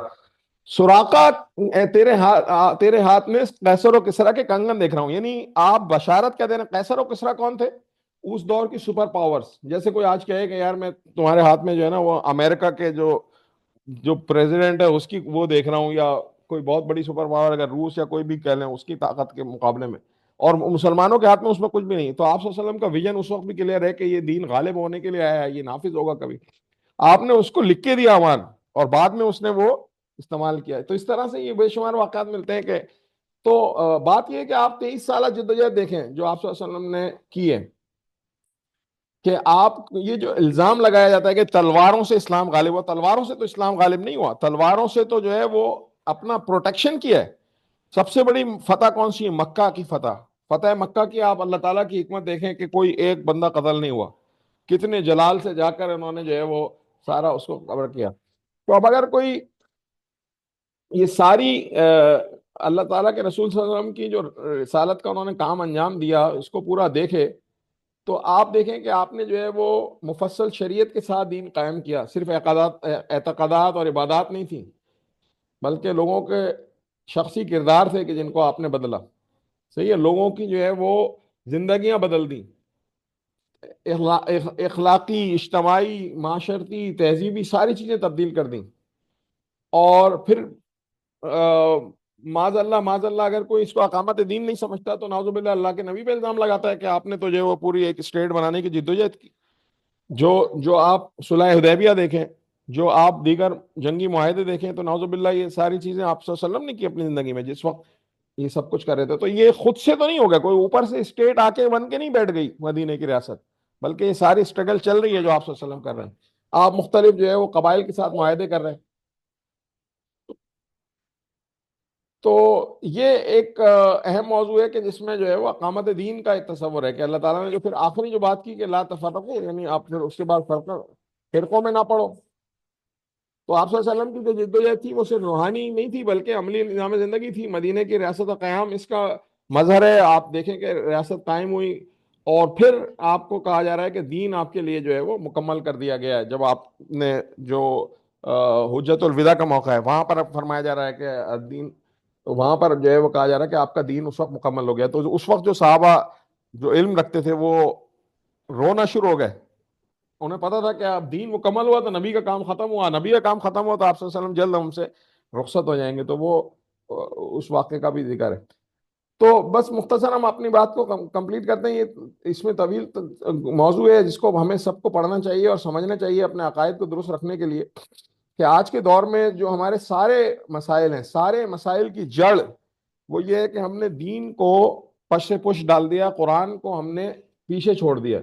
[SPEAKER 1] سراقہ، تیرے ہاتھ میں قیصر و کسرا کے کنگن دیکھ رہا ہوں۔ یعنی آپ بشارت کیا دے رہے ہیں؟ قیصر و کسرا کون تھے؟ اس دور کی سپر پاورز، جیسے کوئی آج کہے کہ یار میں تمہارے ہاتھ میں جو ہے نا وہ امریکہ کے جو جو پریزیڈنٹ ہے اس کی وہ دیکھ رہا ہوں، یا کوئی بہت بڑی سپر پاور اگر روس یا کوئی بھی کہہ لیں اس کی طاقت کے مقابلے میں، اور مسلمانوں کے ہاتھ میں اس میں کچھ بھی نہیں۔ تو آپ صلی اللہ علیہ وسلم کا ویژن اس وقت بھی کلیئر ہے کہ یہ دین غالب ہونے کے لیے آیا ہے، یہ نافذ ہوگا کبھی۔ آپ نے اس کو لکھ کے دیا امان، اور بعد میں اس نے وہ استعمال کیا ہے۔ تو اس طرح سے یہ بے شمار واقعات ملتے ہیں کہ تو بات یہ ہے کہ آپ 23 سالہ جدوجہد دیکھیں جو آپ صلی اللہ علیہ وسلم نے کی ہے، کہ آپ یہ جو الزام لگایا جاتا ہے کہ تلواروں سے اسلام غالب ہوا، تلواروں سے تو اسلام غالب نہیں ہوا، تلواروں سے تو جو ہے وہ اپنا پروٹیکشن کیا ہے۔ سب سے بڑی فتح کون سی ہے؟ مکہ کی فتح، فتح مکہ کی۔ آپ اللہ تعالیٰ کی حکمت دیکھیں کہ کوئی ایک بندہ قتل نہیں ہوا، کتنے جلال سے جا کر انہوں نے جو ہے وہ سارا اس کو کور کیا۔ تو اب اگر کوئی یہ ساری اللہ تعالیٰ کے رسول صلی اللہ علیہ وسلم کی جو رسالت کا انہوں نے کام انجام دیا اس کو پورا دیکھے، تو آپ دیکھیں کہ آپ نے جو ہے وہ مفصل شریعت کے ساتھ دین قائم کیا، صرف اعتقادات اور عبادات نہیں تھیں، بلکہ لوگوں کے شخصی کردار تھے کہ جن کو آپ نے بدلا، صحیح ہے، لوگوں کی جو ہے وہ زندگیاں بدل دیں، اخلاقی، اجتماعی، معاشرتی، تہذیبی ساری چیزیں تبدیل کر دیں۔ اور پھر معاذ اللہ اگر کوئی اس کو اقامت دین نہیں سمجھتا تو نعوذ باللہ اللہ کے نبی پہ الزام لگاتا ہے کہ آپ نے تو جو ہے وہ پوری ایک اسٹیٹ بنانے کی جدوجہد کی۔ جو جو آپ صلح حدیبیہ دیکھیں، جو آپ دیگر جنگی معاہدے دیکھیں، تو نعوذ باللہ یہ ساری چیزیں آپ صلی اللہ علیہ وسلم نے کی اپنی زندگی میں جس وقت یہ سب کچھ کر رہے تھے۔ تو یہ خود سے تو نہیں ہو گیا، کوئی اوپر سے اسٹیٹ آ کے بن کے نہیں بیٹھ گئی مدینے کی ریاست، بلکہ یہ ساری اسٹرگل چل رہی ہے جو آپ صلی اللہ علیہ وسلم کر رہے ہیں۔ آپ مختلف جو ہے وہ قبائل کے ساتھ معاہدے کر رہے ہیں۔ تو یہ ایک اہم موضوع ہے کہ جس میں جو ہے وہ اقامت دین کا ایک تصور ہے کہ اللہ تعالیٰ نے جو پھر آخری جو بات کی کہ لا تفرقوا، یعنی آپ پھر اس کے بعد فرقوں میں نہ پڑو۔ تو آپ صلی اللہ علیہ وسلم کی جو جدوجہد تھی وہ صرف روحانی نہیں تھی بلکہ عملی نظام زندگی تھی۔ مدینہ کی ریاست و قیام اس کا مظہر ہے۔ آپ دیکھیں کہ ریاست قائم ہوئی اور پھر آپ کو کہا جا رہا ہے کہ دین آپ کے لیے جو ہے وہ مکمل کر دیا گیا ہے۔ جب آپ نے جو حجت الوداع کا موقع ہے وہاں پر اب فرمایا جا رہا ہے کہ دین، وہاں پر جو ہے وہ کہا جا رہا ہے کہ آپ کا دین اس وقت مکمل ہو گیا۔ تو اس وقت جو صحابہ جو علم رکھتے تھے وہ رونا شروع ہو گئے، انہیں پتا تھا کہ اب دین مکمل ہوا تو نبی کا کام ختم ہوا، نبی کا کام ختم ہوا تو آپ صلی اللہ علیہ وسلم جلد ہم سے رخصت ہو جائیں گے۔ تو وہ اس واقعے کا بھی ذکر ہے۔ تو بس مختصر ہم اپنی بات کو کمپلیٹ کرتے ہیں۔ یہ اس میں طویل موضوع ہے جس کو ہمیں سب کو پڑھنا چاہیے اور سمجھنا چاہیے اپنے عقائد کو درست رکھنے کے لیے، کہ آج کے دور میں جو ہمارے سارے مسائل ہیں، سارے مسائل کی جڑ وہ یہ ہے کہ ہم نے دین کو پش سے پش ڈال دیا، قرآن کو ہم نے پیچھے چھوڑ دیا۔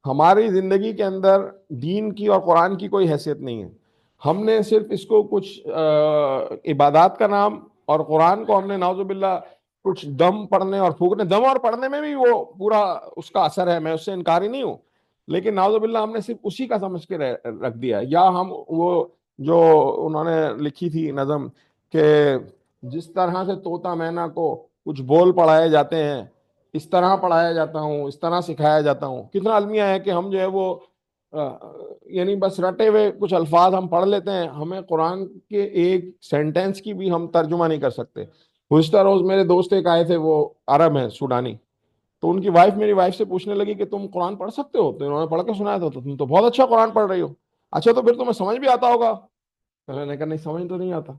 [SPEAKER 1] ہماری زندگی کے اندر دین کی اور قرآن کی کوئی حیثیت نہیں ہے۔ ہم نے صرف اس کو کچھ عبادات کا نام، اور قرآن کو ہم نے نعوذ باللہ کچھ دم پڑھنے اور پھونکنے، دم اور پڑھنے میں بھی وہ پورا اس کا اثر ہے، میں اس سے انکاری نہیں ہوں، لیکن نعوذ باللہ ہم نے صرف اسی کا سمجھ کے رکھ دیا۔ یا ہم وہ جو انہوں نے لکھی تھی نظم کہ جس طرح سے طوطا مینا کو کچھ بول پڑھائے جاتے ہیں، اس طرح پڑھایا جاتا ہوں، اس طرح سکھایا جاتا ہوں۔ کتنا المیہ ہے کہ ہم جو ہے وہ یعنی بس رٹے ہوئے کچھ الفاظ ہم پڑھ لیتے ہیں، ہمیں قرآن کے ایک سینٹینس کی بھی ہم ترجمہ نہیں کر سکتے۔ گزشتہ روز میرے دوست ایک آئے تھے، وہ عرب ہیں، سوڈانی، تو ان کی وائف میری وائف سے پوچھنے لگی کہ تم قرآن پڑھ سکتے ہو؟ تو انہوں نے پڑھ کے سنایا تھا، تو تم تو بہت اچھا قرآن پڑھ رہی ہو، اچھا تو پھر تمہیں سمجھ بھی آتا ہوگا؟ میں نے کہا نہیں، سمجھ تو نہیں آتا۔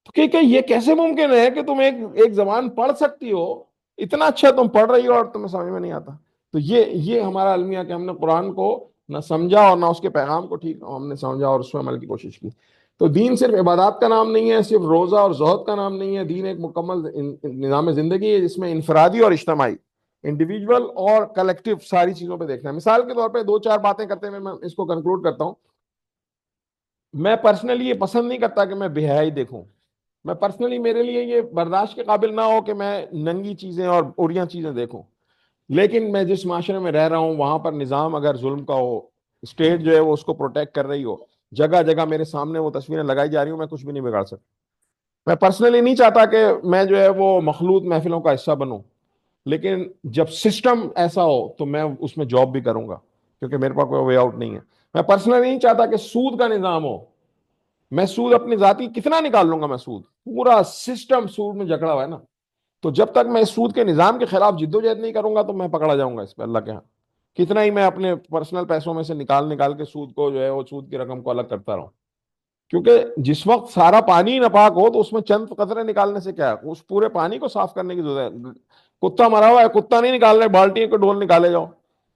[SPEAKER 1] تو کہ یہ کیسے ممکن ہے کہ تم ایک زبان پڑھ سکتی ہو، اتنا اچھا تم پڑھ رہی ہو اور تمہیں سمجھ میں نہیں آتا؟ تو یہ ہمارا المیہ کہ ہم نے قرآن کو نہ سمجھا اور نہ اس کے پیغام کو ٹھیک ہم نے سمجھا اور اس میں عمل کی کوشش کی۔ تو دین صرف عبادات کا نام نہیں ہے، صرف روزہ اور زہد کا نام نہیں ہے، دین ایک مکمل نظام زندگی ہے جس میں انفرادی اور اجتماعی، انڈیویجول اور کلیکٹیو ساری چیزوں پہ دیکھنا ہے۔ مثال کے طور پہ دو چار باتیں کرتے ہوئے میں اس کو کنکلوڈ کرتا ہوں۔ میں پرسنلی یہ پسند نہیں کرتا کہ میں بے حیائی دیکھوں۔ میں پرسنلی، میرے لیے یہ برداشت کے قابل نہ ہو کہ میں ننگی چیزیں اور اڑیاں چیزیں دیکھوں، لیکن میں جس معاشرے میں رہ رہا ہوں وہاں پر نظام اگر ظلم کا ہو، اسٹیٹ جو ہے وہ اس کو پروٹیکٹ کر رہی ہو، جگہ جگہ میرے سامنے وہ تصویریں لگائی جا رہی ہوں، میں کچھ بھی نہیں بگاڑ سکتا۔ میں پرسنلی نہیں چاہتا کہ میں جو ہے وہ مخلوط محفلوں کا حصہ بنوں، لیکن جب سسٹم ایسا ہو تو میں اس میں جاب بھی کروں گا، کیونکہ میرے پاس کوئی وے آؤٹ نہیں ہے۔ میں پرسنلی نہیں چاہتا کہ سود کا نظام ہو، میں سود اپنی ذاتی کتنا نکال لوں گا، میں سود، پورا سسٹم سود میں جکڑا ہوا ہے نا، تو جب تک میں اس سود کے نظام کے خلاف جدوجہد نہیں کروں گا تو میں پکڑا جاؤں گا اس پہ اللہ کے ہاں۔ کتنا ہی میں اپنے پرسنل پیسوں میں سے نکال کے سود کو جو ہے وہ سود کی رقم کو الگ کرتا رہوں، کیونکہ جس وقت سارا پانی ناپاک ہو تو اس میں چند قطرے نکالنے سے کیا ہے، اس پورے پانی کو صاف کرنے کی ضرورت ہے۔ کتا مرا ہوا ہے، کتا نہیں نکال رہے، بالٹی کے ڈول نکالے جاؤ،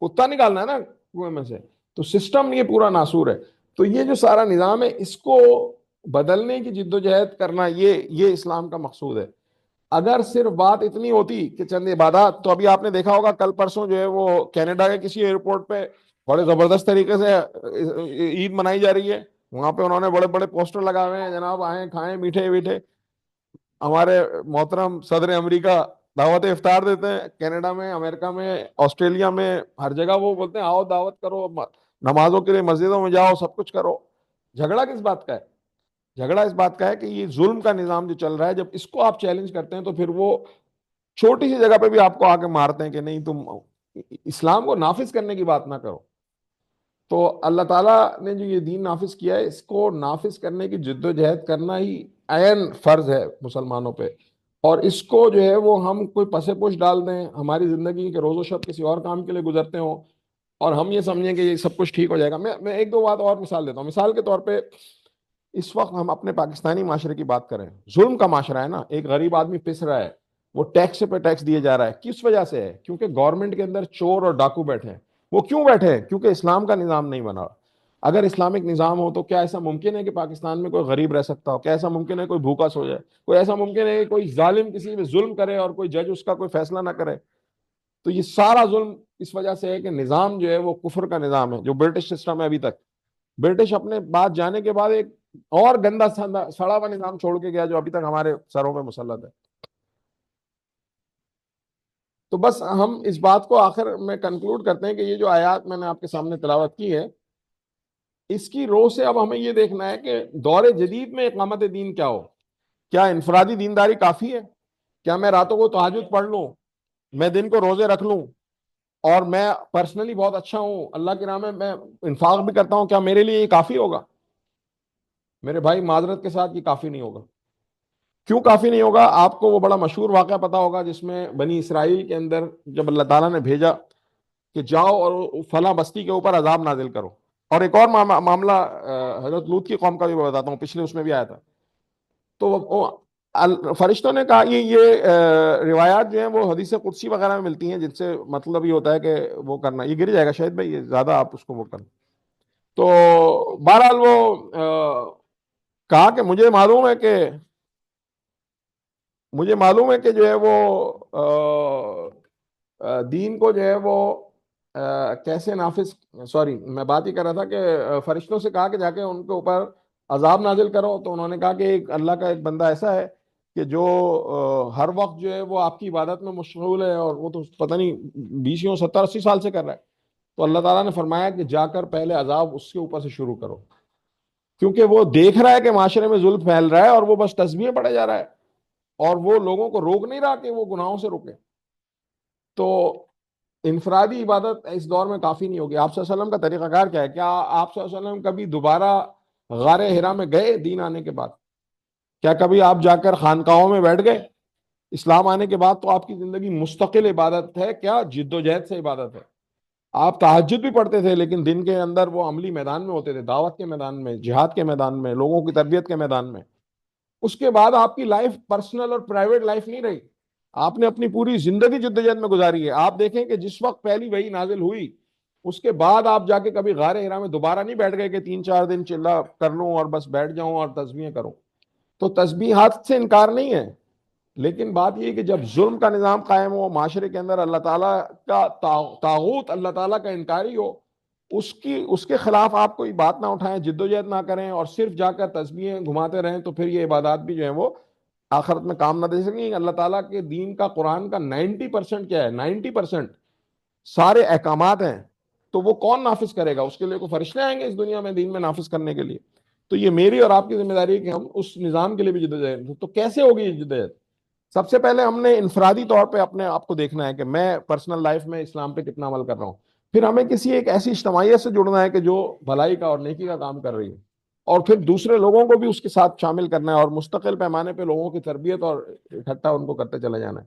[SPEAKER 1] کتا نکالنا ہے نا کنویں میں سے۔ تو سسٹم یہ پورا ناسور ہے۔ تو یہ جو سارا نظام ہے اس کو بدلنے کی جدوجہد کرنا، یہ اسلام کا مقصود ہے۔ اگر صرف بات اتنی ہوتی کہ چند عبادات، تو ابھی آپ نے دیکھا ہوگا کل پرسوں جو ہے وہ کینیڈا کے کسی ایئرپورٹ پہ بڑے زبردست طریقے سے عید منائی جا رہی ہے، وہاں پہ انہوں نے بڑے بڑے پوسٹر لگا ہوئے ہیں، جناب آئیں کھائیں میٹھے میٹھے۔ ہمارے محترم صدر امریکہ دعوت افطار دیتے ہیں کینیڈا میں، امریکہ میں، آسٹریلیا میں، ہر جگہ وہ بولتے ہیں آؤ دعوت کرو، نمازوں کے لیے مسجدوں میں جاؤ، سب کچھ کرو۔ جھگڑا کس بات کا ہے؟ جھگڑا اس بات کا ہے کہ یہ ظلم کا نظام جو چل رہا ہے، جب اس کو آپ چیلنج کرتے ہیں تو پھر وہ چھوٹی سی جگہ پہ بھی آپ کو آ کے مارتے ہیں کہ نہیں تم اسلام کو نافذ کرنے کی بات نہ کرو۔ تو اللہ تعالیٰ نے جو یہ دین نافذ کیا ہے، اس کو نافذ کرنے کی جد و جہد کرنا ہی عین فرض ہے مسلمانوں پہ۔ اور اس کو جو ہے وہ ہم کوئی پسے پوش ڈال دیں ہماری زندگی کے روز و شب کسی اور کام کے لیے گزرتے ہوں، اور ہم یہ سمجھیں کہ یہ سب کچھ ٹھیک ہو جائے گا۔ میں ایک دو بات اور مثال دیتا ہوں۔ مثال کے طور پہ اس وقت ہم اپنے پاکستانی معاشرے کی بات کریں، ظلم کا معاشرہ ہے نا، ایک غریب آدمی پس رہا ہے، وہ ٹیکس پہ ٹیکس دیے جا رہا ہے، کس وجہ سے ہے؟ کیونکہ گورنمنٹ کے اندر چور اور ڈاکو بیٹھے ہیں۔ وہ کیوں بیٹھے ہیں؟ کیونکہ اسلام کا نظام نہیں بنا۔ اگر اسلامک نظام ہو تو کیا ایسا ممکن ہے کہ پاکستان میں کوئی غریب رہ سکتا ہو؟ کیا ایسا ممکن ہے کوئی بھوکا سو جائے؟ کوئی ایسا ممکن ہے کہ کوئی ظالم کسی پہ ظلم کرے اور کوئی جج اس کا کوئی فیصلہ نہ کرے؟ تو یہ سارا ظلم اس وجہ سے ہے کہ نظام جو ہے وہ کفر کا نظام ہے، جو برٹش سسٹم ہے۔ ابھی تک برٹش اپنے بعد جانے کے بعد ایک اور گندا سڑا ہوا نظام چھوڑ کے گیا جو ابھی تک ہمارے سروں پہ مسلط ہے۔ تو بس ہم اس بات کو آخر میں کنکلوڈ کرتے ہیں کہ یہ جو آیات میں نے آپ کے سامنے تلاوت کی ہے، اس کی رو سے اب ہمیں یہ دیکھنا ہے کہ دور جدید میں اقامت دین کیا ہو۔ کیا انفرادی دینداری کافی ہے؟ کیا میں راتوں کو تہجد پڑھ لوں، میں دن کو روزے رکھ لوں، اور میں پرسنلی بہت اچھا ہوں، اللہ کی راہ میں انفاق بھی کرتا ہوں، کیا میرے لیے یہ کافی ہوگا؟ میرے بھائی معذرت کے ساتھ یہ کافی نہیں ہوگا۔ کیوں کافی نہیں ہوگا؟ آپ کو وہ بڑا مشہور واقعہ پتا ہوگا جس میں بنی اسرائیل کے اندر جب اللہ تعالیٰ نے بھیجا کہ جاؤ اور فلاں بستی کے اوپر عذاب نازل کرو۔ اور ایک اور معاملہ حضرت لوط کی قوم کا بھی میں بتاتا ہوں، پچھلے اس میں بھی آیا تھا۔ تو فرشتوں نے کہا یہ روایات جو ہیں وہ حدیث قدسی وغیرہ میں ملتی ہیں، جن سے مطلب یہ ہوتا ہے کہ وہ کرنا، یہ گر جائے گا شاید بھائی، یہ زیادہ آپ اس کو وہ کریں۔ تو بہرحال وہ کہا کہ مجھے معلوم ہے کہ جو ہے وہ دین کو جو ہے وہ کیسے نافذ، سوری میں بات ہی کر رہا تھا کہ فرشتوں سے کہا کہ جا کے ان کے اوپر عذاب نازل کرو۔ تو انہوں نے کہا کہ ایک اللہ کا ایک بندہ ایسا ہے کہ جو ہر وقت جو ہے وہ آپ کی عبادت میں مشغول ہے، اور وہ تو پتہ نہیں 20 70 80 سال سے کر رہا ہے۔ تو اللہ تعالیٰ نے فرمایا کہ جا کر پہلے عذاب اس کے اوپر سے شروع کرو، کیونکہ وہ دیکھ رہا ہے کہ معاشرے میں ظلم پھیل رہا ہے اور وہ بس تسبیحیں پڑے جا رہا ہے، اور وہ لوگوں کو روک نہیں رہا کہ وہ گناہوں سے روکے۔ تو انفرادی عبادت اس دور میں کافی نہیں ہوگی۔ آپ صلی اللہ علیہ وسلم کا طریقہ کار کیا ہے؟ کیا آپ صلی اللہ علیہ وسلم کبھی دوبارہ غار ہرا میں گئے دین آنے کے بعد؟ کیا کبھی آپ جا کر خانقاہوں میں بیٹھ گئے؟ اسلام آنے کے بعد تو آپ کی زندگی مستقل عبادت ہے، کیا جد و جہد سے عبادت ہے۔ آپ تہجد بھی پڑھتے تھے، لیکن دن کے اندر وہ عملی میدان میں ہوتے تھے، دعوت کے میدان میں، جہاد کے میدان میں، لوگوں کی تربیت کے میدان میں۔ اس کے بعد آپ کی لائف پرسنل اور پرائیویٹ لائف نہیں رہی، آپ نے اپنی پوری زندگی جدوجہد میں گزاری ہے۔ آپ دیکھیں کہ جس وقت پہلی وحی نازل ہوئی، اس کے بعد آپ جا کے کبھی غار حرا میں دوبارہ نہیں بیٹھ گئے کہ 3 4 دن چلا کر لوں اور بس بیٹھ جاؤں اور تسبیحیں کروں۔ تو تسبیحات سے انکار نہیں ہے، لیکن بات یہ کہ جب ظلم کا نظام قائم ہو معاشرے کے اندر، اللہ تعالیٰ کا طاغوت اللہ تعالیٰ کا انکاری ہو، اس کے خلاف آپ کوئی بات نہ اٹھائیں، جدوجہد نہ کریں، اور صرف جا کر تسبیحیں گھماتے رہیں، تو پھر یہ عبادات بھی جو ہیں وہ آخرت میں کام نہ دے سکیں۔ اللہ تعالیٰ کے دین کا، قرآن کا 90% کیا ہے؟ 90% سارے احکامات ہیں، تو وہ کون نافذ کرے گا؟ اس کے لیے کوئی فرشتے آئیں گے اس دنیا میں دین میں نافذ کرنے کے لیے؟ تو یہ میری اور آپ کی ذمہ داری ہے کہ ہم اس نظام کے لیے بھی جدوجہد۔ تو کیسے ہوگی یہ جدوجہد؟ سب سے پہلے ہم نے انفرادی طور پہ اپنے آپ کو دیکھنا ہے کہ میں پرسنل لائف میں اسلام پہ کتنا عمل کر رہا ہوں۔ پھر ہمیں کسی ایک ایسی اجتماعیت سے جڑنا ہے کہ جو بھلائی کا اور نیکی کا کام کر رہی ہے، اور پھر دوسرے لوگوں کو بھی اس کے ساتھ شامل کرنا ہے، اور مستقل پیمانے پہ لوگوں کی تربیت اور اکٹھا ان کو کرتے چلے جانا ہے۔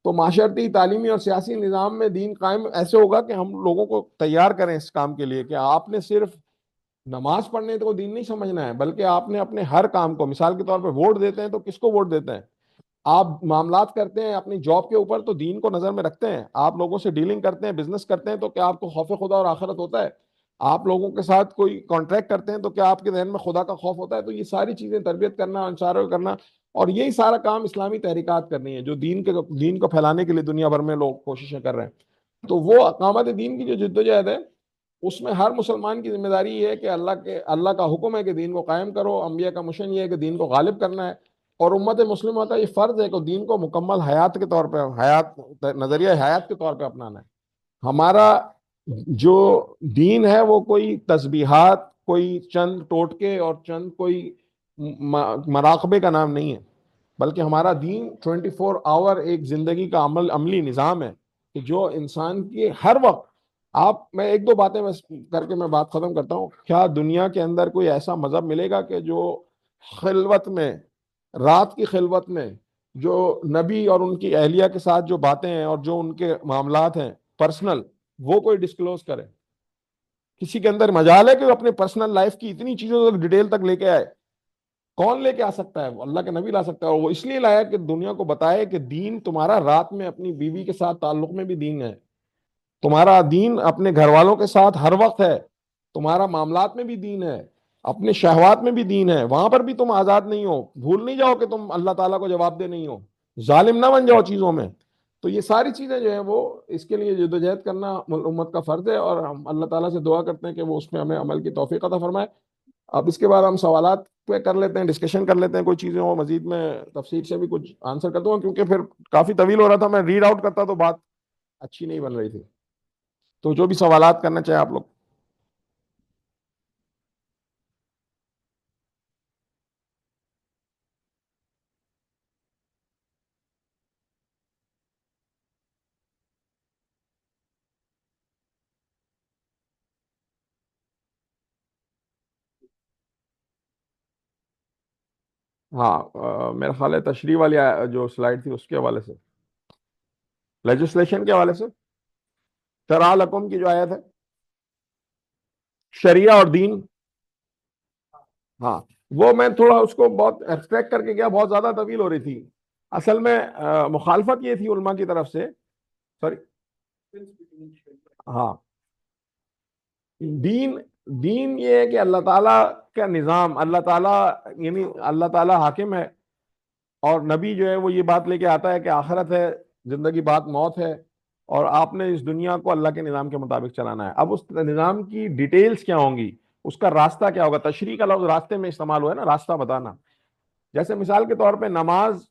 [SPEAKER 1] تو معاشرتی، تعلیمی اور سیاسی نظام میں دین قائم ایسے ہوگا کہ ہم لوگوں کو تیار کریں اس کام کے لیے کہ آپ نے صرف نماز پڑھنے تو دین نہیں سمجھنا ہے، بلکہ آپ نے اپنے ہر کام کو، مثال کے طور پہ ووٹ دیتے ہیں تو کس کو ووٹ دیتے ہیں؟ آپ معاملات کرتے ہیں اپنی جاب کے اوپر تو دین کو نظر میں رکھتے ہیں، آپ لوگوں سے ڈیلنگ کرتے ہیں، بزنس کرتے ہیں تو کیا آپ کو خوف خدا اور آخرت ہوتا ہے؟ آپ لوگوں کے ساتھ کوئی کانٹریکٹ کرتے ہیں تو کیا آپ کے ذہن میں خدا کا خوف ہوتا ہے؟ تو یہ ساری چیزیں تربیت کرنا، انصاروں کرنا، اور یہی سارا کام اسلامی تحریکات کرنی ہے جو دین کو پھیلانے کے لیے دنیا بھر میں لوگ کوششیں کر رہے ہیں۔ تو وہ اقامت دین کی جو جدوجہد ہے، اس میں ہر مسلمان کی ذمہ داری یہ ہے کہ اللہ کا حکم ہے کہ دین کو قائم کرو، انبیاء کا مشن یہ ہے کہ دین کو غالب کرنا ہے، اور امت مسلمہ کا یہ فرض ہے کہ دین کو مکمل حیات کے طور پہ، نظریہ حیات کے طور پہ اپنانا ہے۔ ہمارا جو دین ہے وہ کوئی تسبیحات، کوئی چند ٹوٹکے اور چند کوئی مراقبے کا نام نہیں ہے، بلکہ ہمارا دین 24 آور ایک زندگی کا عملی نظام ہے، کہ جو انسان کی ہر وقت میں ایک دو باتیں بس کر کے میں بات ختم کرتا ہوں. کیا دنیا کے اندر کوئی ایسا مذہب ملے گا کہ جو خلوت میں، رات کی خلوت میں، جو نبی اور ان کی اہلیہ کے ساتھ جو باتیں ہیں اور جو ان کے معاملات ہیں پرسنل، وہ کوئی ڈسکلوز کرے؟ کسی کے اندر مجال ہے کہ وہ اپنے پرسنل لائف کی اتنی چیزوں تک ڈیٹیل تک لے کے آئے؟ کون لے کے آ سکتا ہے؟ وہ اللہ کے نبی لا سکتا ہے، اور وہ اس لیے لایا کہ دنیا کو بتائے کہ دین تمہارا رات میں اپنی بیوی کے ساتھ تعلق میں بھی دین ہے، تمہارا دین اپنے گھر والوں کے ساتھ ہر وقت ہے، تمہارا معاملات میں بھی دین ہے، اپنے شہوات میں بھی دین ہے، وہاں پر بھی تم آزاد نہیں ہو. بھول نہیں جاؤ کہ تم اللہ تعالیٰ کو جواب دہ نہیں ہو، ظالم نہ بن جاؤ چیزوں میں. تو یہ ساری چیزیں جو ہیں وہ اس کے لیے جدوجہد کرنا امت کا فرض ہے، اور ہم اللہ تعالیٰ سے دعا کرتے ہیں کہ وہ اس میں ہمیں عمل کی توفیق عطا فرمائے. اب اس کے بعد ہم سوالات پہ کر لیتے ہیں، ڈسکشن کر لیتے ہیں، کوئی چیزیں ہوں مزید میں تفصیل سے بھی کچھ آنسر کرتا ہوں، کیونکہ پھر کافی طویل ہو رہا تھا، میں ریڈ آؤٹ کرتا تو بات اچھی نہیں بن رہی تھی. تو جو بھی سوالات کرنا چاہے آپ لوگ. ہاں، میرا خیال ہے تشریح والی جو سلائڈ تھی اس کے حوالے سے، لیجسلیشن کے حوالے سے، شرع لکم کی جو آیت ہے، شریعہ اور دین. ہاں، وہ میں تھوڑا اس کو بہت ایبسٹریکٹ کر کے گیا، بہت زیادہ طویل ہو رہی تھی. اصل میں مخالفت یہ تھی علماء کی طرف سے. سوری. ہاں، دین دین یہ ہے کہ اللہ تعالیٰ کا نظام، اللہ تعالیٰ، یعنی اللہ تعالیٰ حاکم ہے، اور نبی جو ہے وہ یہ بات لے کے آتا ہے کہ آخرت ہے، زندگی بعد موت ہے، اور آپ نے اس دنیا کو اللہ کے نظام کے مطابق چلانا ہے. اب اس نظام کی ڈیٹیلز کیا ہوں گی، اس کا راستہ کیا ہوگا؟ تشریح کا لفظ راستے میں استعمال ہوا ہے نا، راستہ بتانا. جیسے مثال کے طور پہ نماز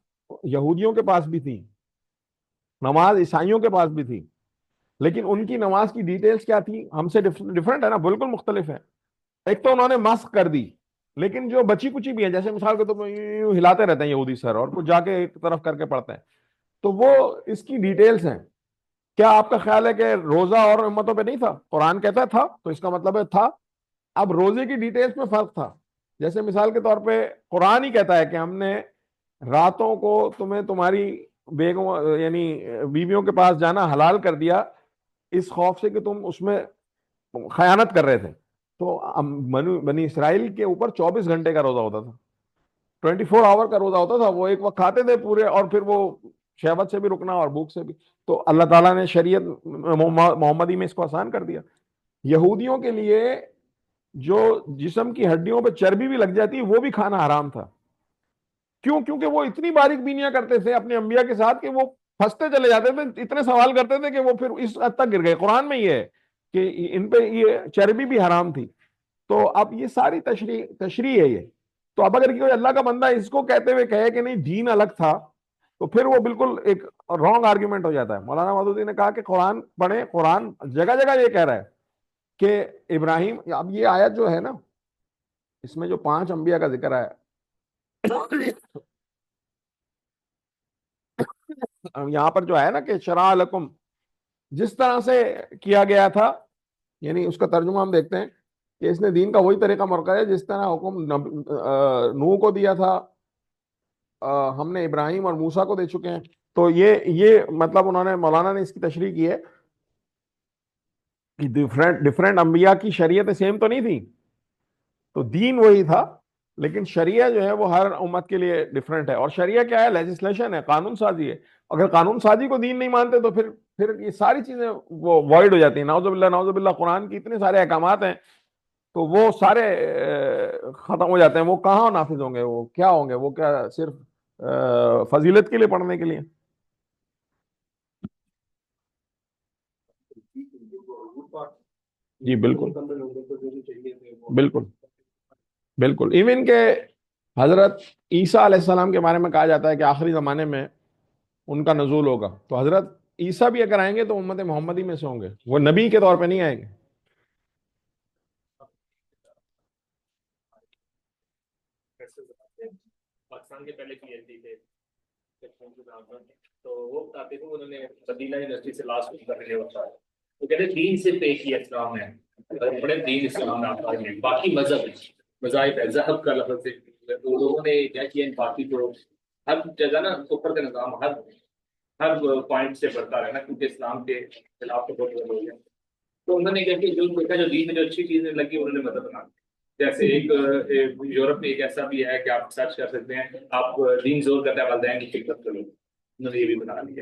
[SPEAKER 1] یہودیوں کے پاس بھی تھی، نماز عیسائیوں کے پاس بھی تھی، لیکن ان کی نماز کی ڈیٹیلز کیا تھی؟ ہم سے ڈفرنٹ ہے نا، بالکل مختلف ہے. ایک تو انہوں نے مسخ کر دی، لیکن جو بچی کچی بھی ہے، جیسے مثال کے تو یوں ہلاتے رہتے ہیں یہودی سر، اور کچھ جا کے ایک طرف کر کے پڑھتے ہیں، تو وہ اس کی ڈیٹیلز ہیں. کیا آپ کا خیال ہے کہ روزہ اور امتوں پہ نہیں تھا؟ قرآن کہتا ہے تھا، تو اس کا مطلب ہے تھا. اب روزے کی ڈیٹیلز میں فرق تھا. جیسے مثال کے طور پہ قرآن ہی کہتا ہے کہ ہم نے راتوں کو تمہیں تمہاری بیگم یعنی بیویوں کے پاس جانا حلال کر دیا، اس خوف سے کہ تم اس میں خیانت کر رہے تھے. تو بنی اسرائیل کے اوپر 24 گھنٹے کا روزہ ہوتا تھا، 24 آور کا روزہ ہوتا تھا. وہ ایک وقت کھاتے تھے پورے، اور پھر وہ شہوت سے بھی رکنا اور بھوک سے بھی. تو اللہ تعالیٰ نے شریعت محمدی میں اس کو آسان کر دیا. یہودیوں کے لیے جو جسم کی ہڈیوں پہ چربی بھی لگ جاتی وہ بھی کھانا حرام تھا. کیوں؟ کیونکہ وہ اتنی باریک بینیاں کرتے تھے اپنے انبیاء کے ساتھ کہ وہ پھنستے چلے جاتے تھے، اتنے سوال کرتے تھے کہ وہ پھر اس حد تک گر گئے. قرآن میں یہ ہے کہ ان پہ یہ چربی بھی حرام تھی. تو اب یہ ساری تشریح ہے یہ. تو اب اگر کوئی اللہ کا بندہ اس کو کہتے ہوئے کہے کہ نہیں دین الگ تھا، تو پھر وہ بالکل ایک رانگ آرگیومنٹ ہو جاتا ہے. مولانا مودودی نے کہا کہ قرآن پڑھیں، قرآن جگہ جگہ یہ کہہ رہا ہے کہ ابراہیم، اب یہ آیت جو ہے نا، اس میں جو 5 انبیاء کا ذکر ہے، یہاں پر جو ہے نا کہ شرع لکم، جس طرح سے کیا گیا تھا، یعنی اس کا ترجمہ ہم دیکھتے ہیں کہ اس نے دین کا وہی طریقہ مرکز ہے جس طرح حکم نوح کو دیا تھا، ہم نے ابراہیم اور موسیٰ کو دے چکے ہیں. تو یہ مطلب انہوں نے، مولانا نے اس کی تشریح کی ہے کہ ڈفرینٹ ڈفرینٹ انبیاء کی شریعتیں سیم تو نہیں تھی، تو دین وہی تھا، لیکن شریعہ جو ہے وہ ہر امت کے لیے ڈفرینٹ ہے. اور شریعہ کیا ہے؟ لیجسلیشن ہے، قانون سازی ہے. اگر قانون سازی کو دین نہیں مانتے تو پھر یہ ساری چیزیں وہ وائڈ ہو جاتی ہیں. نعوذ باللہ نعوذ باللہ، قرآن کی اتنے سارے احکامات ہیں تو وہ سارے ختم ہو جاتے ہیں. وہ کہاں نافذ ہوں گے؟ وہ کیا ہوں گے؟ وہ کیا صرف فضیلت کے لیے پڑھنے کے لیے؟ جی بالکل، بالکل، بالکل. ایون کہ حضرت عیسیٰ علیہ السلام کے بارے میں کہا جاتا ہے کہ آخری زمانے میں ان کا نزول ہوگا. تو حضرت عیسیٰ بھی اگر آئیں گے تو امت محمدی میں سے ہوں گے، وہ نبی کے طور پہ نہیں آئیں گے.
[SPEAKER 2] پاکستان کے پہلے پی ایچ ڈی تھے تو وہ بتاتے تھے انہوں نے مدینہ یونیورسٹی سے لاسٹ کر رہے ہوتا ہے تو کہتے ہیں دین سے ایک ہی اسلام ہے بڑے دین اسلام ہے باقی مذہب مذاہب ہے ذہب کا لفظ ہے تو لوگوں نے کیا کیا ان باقی جو ہر جگہ نا اوپر کا نظام ہر پوائنٹ سے بڑھتا رہنا کیونکہ اسلام کے خلاف تو بہت لوگ ہیں تو انہوں نے کیا کہ جو دیکھا جو دین میں جو اچھی چیزیں لگی انہوں نے مذہب بنا جیسے ایک یورپ میں ایک ایسا بھی ہے کہ آپ سرچ کر سکتے ہیں آپ دین زور کرتا ہے والدین کی خدمت کرو انہوں نے یہ بھی بنا لیا